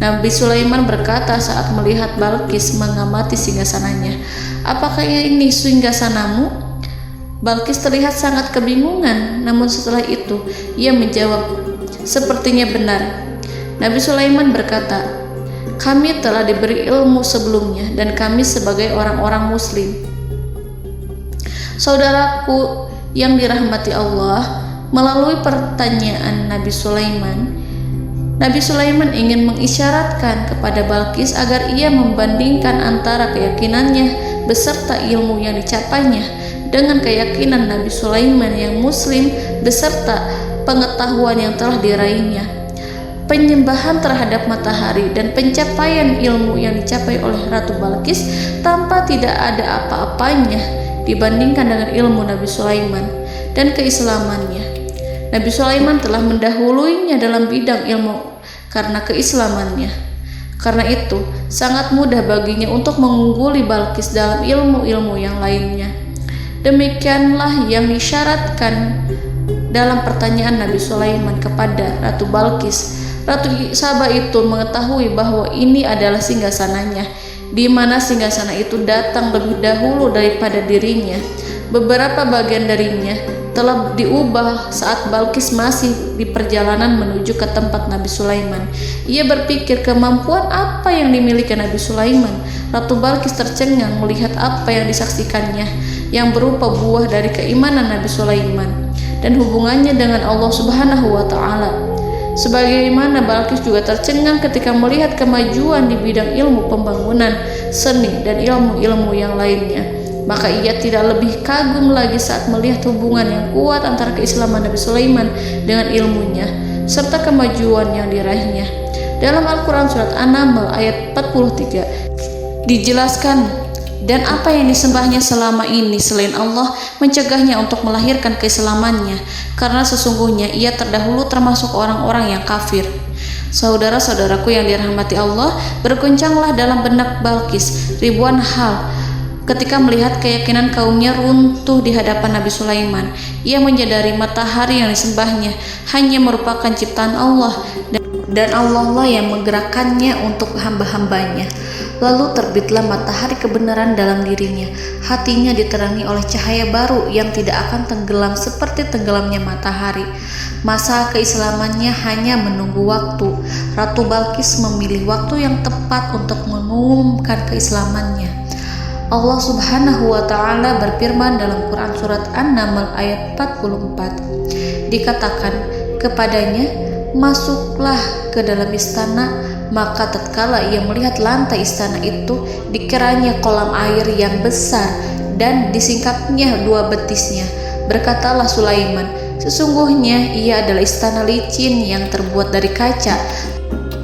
S2: Nabi Sulaiman berkata saat melihat Balqis mengamati singgasananya, "Apakah ini singgasanamu?" Balqis terlihat sangat kebingungan, namun setelah itu ia menjawab, "Sepertinya benar." Nabi Sulaiman berkata, "Kami telah diberi ilmu sebelumnya dan kami sebagai orang-orang muslim." Saudaraku yang dirahmati Allah, melalui pertanyaan Nabi Sulaiman ingin mengisyaratkan kepada Balqis agar ia membandingkan antara keyakinannya beserta ilmu yang dicapainya dengan keyakinan Nabi Sulaiman yang muslim beserta pengetahuan yang telah diraihnya. Penyembahan terhadap matahari dan pencapaian ilmu yang dicapai oleh Ratu Balqis tanpa tidak ada apa-apanya dibandingkan dengan ilmu Nabi Sulaiman dan keislamannya. Nabi Sulaiman telah mendahuluinya dalam bidang ilmu karena keislamannya. Karena itu, sangat mudah baginya untuk mengungguli Balqis dalam ilmu-ilmu yang lainnya. Demikianlah yang disyaratkan dalam pertanyaan Nabi Sulaiman kepada Ratu Balqis. Ratu Saba itu mengetahui bahwa ini adalah singgasananya, di mana singgasana itu datang lebih dahulu daripada dirinya. Beberapa bagian darinya telah diubah saat Balqis masih di perjalanan menuju ke tempat Nabi Sulaiman. Ia berpikir kemampuan apa yang dimiliki Nabi Sulaiman. Ratu Balqis tercengang melihat apa yang disaksikannya yang berupa buah dari keimanan Nabi Sulaiman dan hubungannya dengan Allah Subhanahu wa Ta'ala. Sebagaimana Balqis juga tercengang ketika melihat kemajuan di bidang ilmu pembangunan, seni, dan ilmu-ilmu yang lainnya. Maka ia tidak lebih kagum lagi saat melihat hubungan yang kuat antara keislaman Nabi Sulaiman dengan ilmunya, serta kemajuan yang diraihnya. Dalam Al-Quran Surat An-Naml ayat 43 dijelaskan, dan apa yang disembahnya selama ini selain Allah mencegahnya untuk melahirkan keislamannya, karena sesungguhnya ia terdahulu termasuk orang-orang yang kafir. Saudara-saudaraku yang dirahmati Allah, berguncanglah dalam benak Balqis ribuan hal ketika melihat keyakinan kaumnya runtuh di hadapan Nabi Sulaiman. Ia menyadari matahari yang disembahnya hanya merupakan ciptaan Allah, dan Allah lah yang menggerakkannya untuk hamba-hambanya. Lalu terbitlah matahari kebenaran dalam dirinya. Hatinya diterangi oleh cahaya baru yang tidak akan tenggelam seperti tenggelamnya matahari. Masa keislamannya hanya menunggu waktu. Ratu Balqis memilih waktu yang tepat untuk mengumumkan keislamannya. Allah Subhanahu wa Ta'ala berfirman dalam Quran Surat An-Naml ayat 44. Dikatakan kepadanya, masuklah ke dalam istana. Maka tatkala ia melihat lantai istana itu, dikiranya kolam air yang besar dan disingkapnya dua betisnya. Berkatalah Sulaiman, sesungguhnya ia adalah istana licin yang terbuat dari kaca.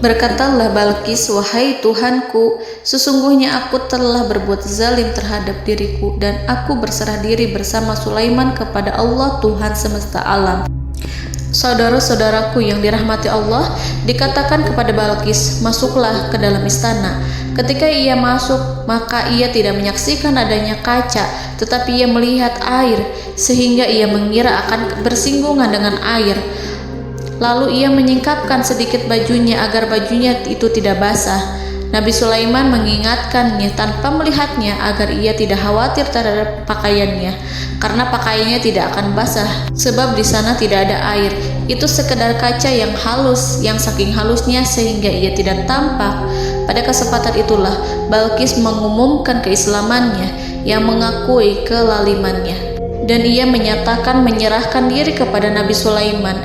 S2: Berkatalah Balqis, wahai Tuhanku, sesungguhnya aku telah berbuat zalim terhadap diriku, dan aku berserah diri bersama Sulaiman kepada Allah Tuhan semesta alam. Saudara-saudaraku yang dirahmati Allah, dikatakan kepada Balqis, masuklah ke dalam istana. Ketika ia masuk, maka ia tidak menyaksikan adanya kaca, tetapi ia melihat air, sehingga ia mengira akan bersinggungan dengan air. Lalu ia menyingkapkan sedikit bajunya agar bajunya itu tidak basah. Nabi Sulaiman mengingatkannya tanpa melihatnya agar ia tidak khawatir terhadap pakaiannya, karena pakaiannya tidak akan basah sebab di sana tidak ada air. Itu sekedar kaca yang halus, yang saking halusnya sehingga ia tidak tampak. Pada kesempatan itulah Balqis mengumumkan keislamannya yang mengakui kelalimannya, dan ia menyatakan menyerahkan diri kepada Nabi Sulaiman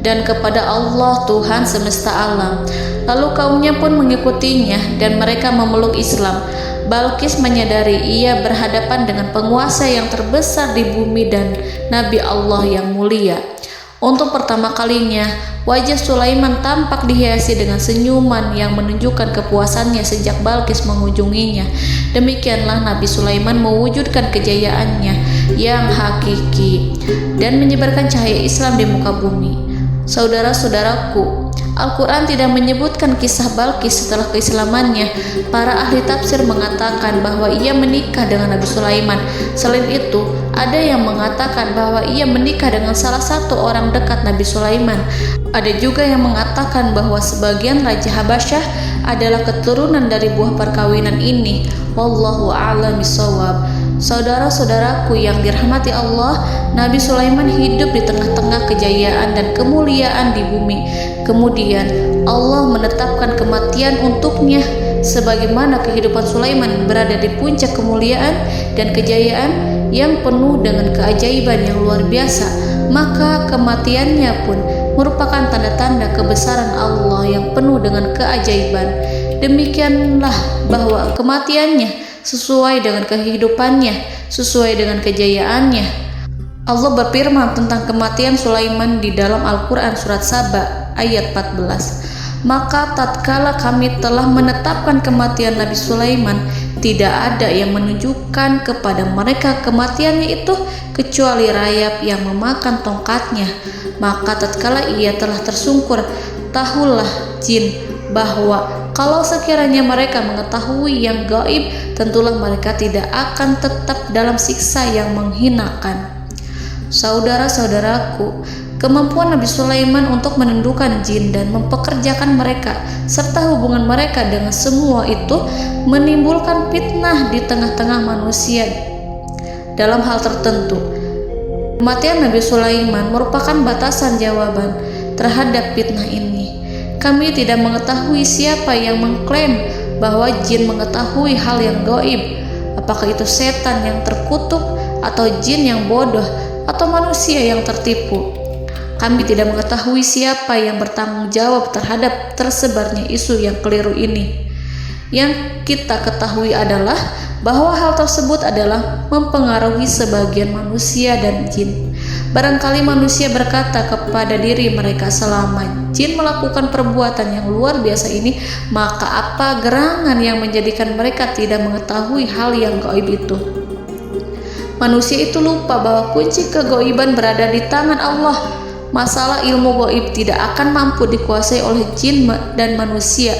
S2: dan kepada Allah Tuhan semesta alam. Lalu kaumnya pun mengikutinya dan mereka memeluk Islam. Balqis menyadari ia berhadapan dengan penguasa yang terbesar di bumi dan Nabi Allah yang mulia. Untuk pertama kalinya, wajah Sulaiman tampak dihiasi dengan senyuman yang menunjukkan kepuasannya sejak Balqis mengunjunginya. Demikianlah Nabi Sulaiman mewujudkan kejayaannya yang hakiki dan menyebarkan cahaya Islam di muka bumi. Saudara-saudaraku, Al-Quran tidak menyebutkan kisah Balqis setelah keislamannya. Para ahli tafsir mengatakan bahwa ia menikah dengan Nabi Sulaiman. Selain itu, ada yang mengatakan bahwa ia menikah dengan salah satu orang dekat Nabi Sulaiman. Ada juga yang mengatakan bahwa sebagian Raja Habasyah adalah keturunan dari buah perkawinan ini. Wallahu a'lam bishawab. Saudara-saudaraku yang dirahmati Allah, Nabi Sulaiman hidup di tengah-tengah kejayaan dan kemuliaan di bumi. Kemudian Allah menetapkan kematian untuknya, sebagaimana kehidupan Sulaiman berada di puncak kemuliaan dan kejayaan yang penuh dengan keajaiban yang luar biasa. Maka kematiannya pun merupakan tanda-tanda kebesaran Allah yang penuh dengan keajaiban. Demikianlah bahwa kematiannya sesuai dengan kehidupannya, sesuai dengan kejayaannya. Allah berfirman tentang kematian Sulaiman di dalam Al-Quran Surat Saba ayat 14. Maka tatkala kami telah menetapkan kematian Nabi Sulaiman, tidak ada yang menunjukkan kepada mereka kematiannya itu kecuali rayap yang memakan tongkatnya. Maka tatkala ia telah tersungkur, tahulah jin bahwa kalau sekiranya mereka mengetahui yang gaib, tentulah mereka tidak akan tetap dalam siksa yang menghinakan. Saudara-saudaraku, kemampuan Nabi Sulaiman untuk menundukkan jin dan mempekerjakan mereka serta hubungan mereka dengan semua itu menimbulkan fitnah di tengah-tengah manusia dalam hal tertentu. Kematian Nabi Sulaiman merupakan batasan jawaban terhadap fitnah ini. Kami tidak mengetahui siapa yang mengklaim bahwa jin mengetahui hal yang gaib. Apakah itu setan yang terkutuk, atau jin yang bodoh, atau manusia yang tertipu? Kami tidak mengetahui siapa yang bertanggung jawab terhadap tersebarnya isu yang keliru ini. Yang kita ketahui adalah bahwa hal tersebut adalah mempengaruhi sebagian manusia dan jin. Barangkali manusia berkata kepada diri mereka, selama jin melakukan perbuatan yang luar biasa ini, maka apa gerangan yang menjadikan mereka tidak mengetahui hal yang gaib itu? Manusia itu lupa bahwa kunci kegaiban berada di tangan Allah. masalah ilmu gaib tidak akan mampu dikuasai oleh jin dan manusia.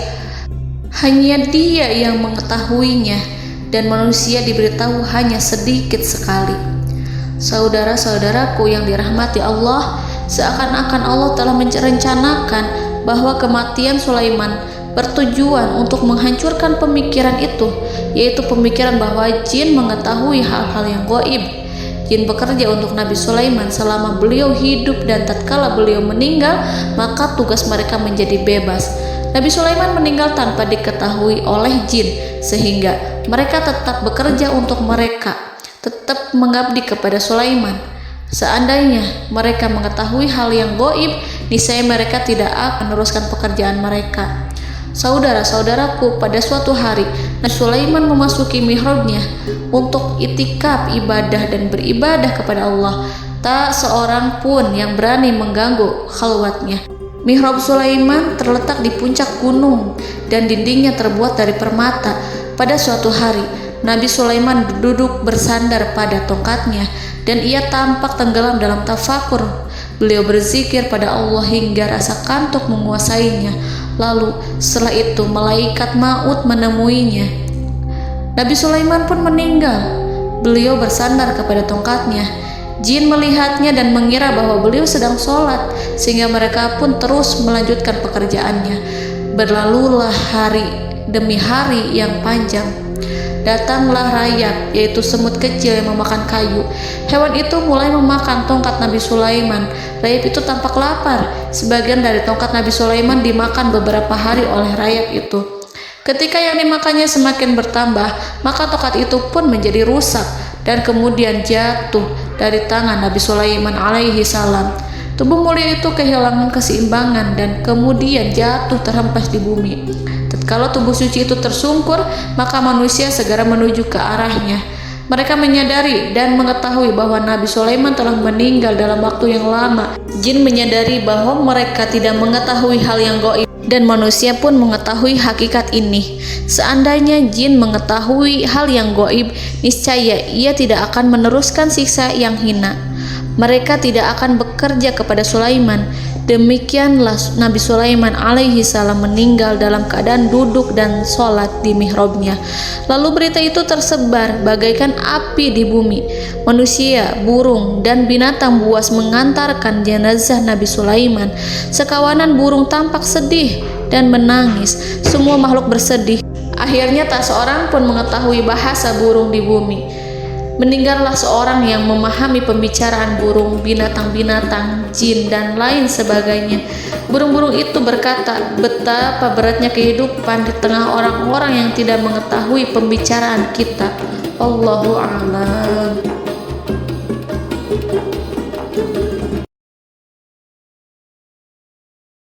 S2: Hanya Dia yang mengetahuinya, dan manusia diberitahu hanya sedikit sekali. Saudara-saudaraku yang dirahmati Allah, seakan-akan Allah telah merencanakan bahwa kematian Sulaiman bertujuan untuk menghancurkan pemikiran itu, yaitu pemikiran bahwa jin mengetahui hal-hal yang gaib. Jin bekerja untuk Nabi Sulaiman selama beliau hidup, dan tatkala beliau meninggal, maka tugas mereka menjadi bebas. Nabi Sulaiman meninggal tanpa diketahui oleh jin, sehingga mereka tetap bekerja untuk mereka, tetap mengabdi kepada Sulaiman. Seandainya mereka mengetahui hal yang gaib, niscaya mereka tidak akan meneruskan pekerjaan mereka. Saudara-saudaraku, pada suatu hari Nabi Sulaiman memasuki mihrabnya untuk itikaf ibadah dan beribadah kepada Allah. Tak seorang pun yang berani mengganggu khalwatnya. Mihrab Sulaiman terletak di puncak gunung dan dindingnya terbuat dari permata. Pada suatu hari, Nabi Sulaiman duduk bersandar pada tongkatnya dan ia tampak tenggelam dalam tafakur. Beliau berzikir pada Allah hingga rasa kantuk menguasainya. Lalu setelah itu malaikat maut menemuinya. Nabi Sulaiman pun meninggal. Beliau bersandar kepada tongkatnya. Jin melihatnya dan mengira bahwa beliau sedang sholat, sehingga mereka pun terus melanjutkan pekerjaannya. Berlalulah hari demi hari yang panjang. Datanglah rayap, yaitu semut kecil yang memakan kayu. Hewan itu mulai memakan tongkat Nabi Sulaiman. Rayap itu tampak lapar. Sebagian dari tongkat Nabi Sulaiman dimakan beberapa hari oleh rayap itu. Ketika yang dimakannya semakin bertambah, maka tongkat itu pun menjadi rusak dan kemudian jatuh dari tangan Nabi Sulaiman alaihi salam. Tubuh mulia itu kehilangan keseimbangan dan kemudian jatuh terhempas di bumi. Tatkala tubuh suci itu tersungkur, maka manusia segera menuju ke arahnya. Mereka menyadari dan mengetahui bahwa Nabi Sulaiman telah meninggal dalam waktu yang lama. Jin menyadari bahwa mereka tidak mengetahui hal yang gaib, dan manusia pun mengetahui hakikat ini. Seandainya jin mengetahui hal yang gaib, niscaya ia tidak akan meneruskan siksa yang hina. Mereka tidak akan bekerja kepada Sulaiman. Demikianlah Nabi Sulaiman alaihi salam meninggal dalam keadaan duduk dan sholat di mihrabnya. Lalu berita itu tersebar bagaikan api di bumi. Manusia, burung, dan binatang buas mengantarkan jenazah Nabi Sulaiman. Sekawanan burung tampak sedih dan menangis. Semua makhluk bersedih. Akhirnya tak seorang pun mengetahui bahasa burung di bumi. Meninggallah seorang yang memahami pembicaraan burung, binatang-binatang, jin, dan lain sebagainya. Burung-burung itu berkata, betapa beratnya kehidupan di tengah orang-orang yang tidak mengetahui pembicaraan kita. Allahu a'lam.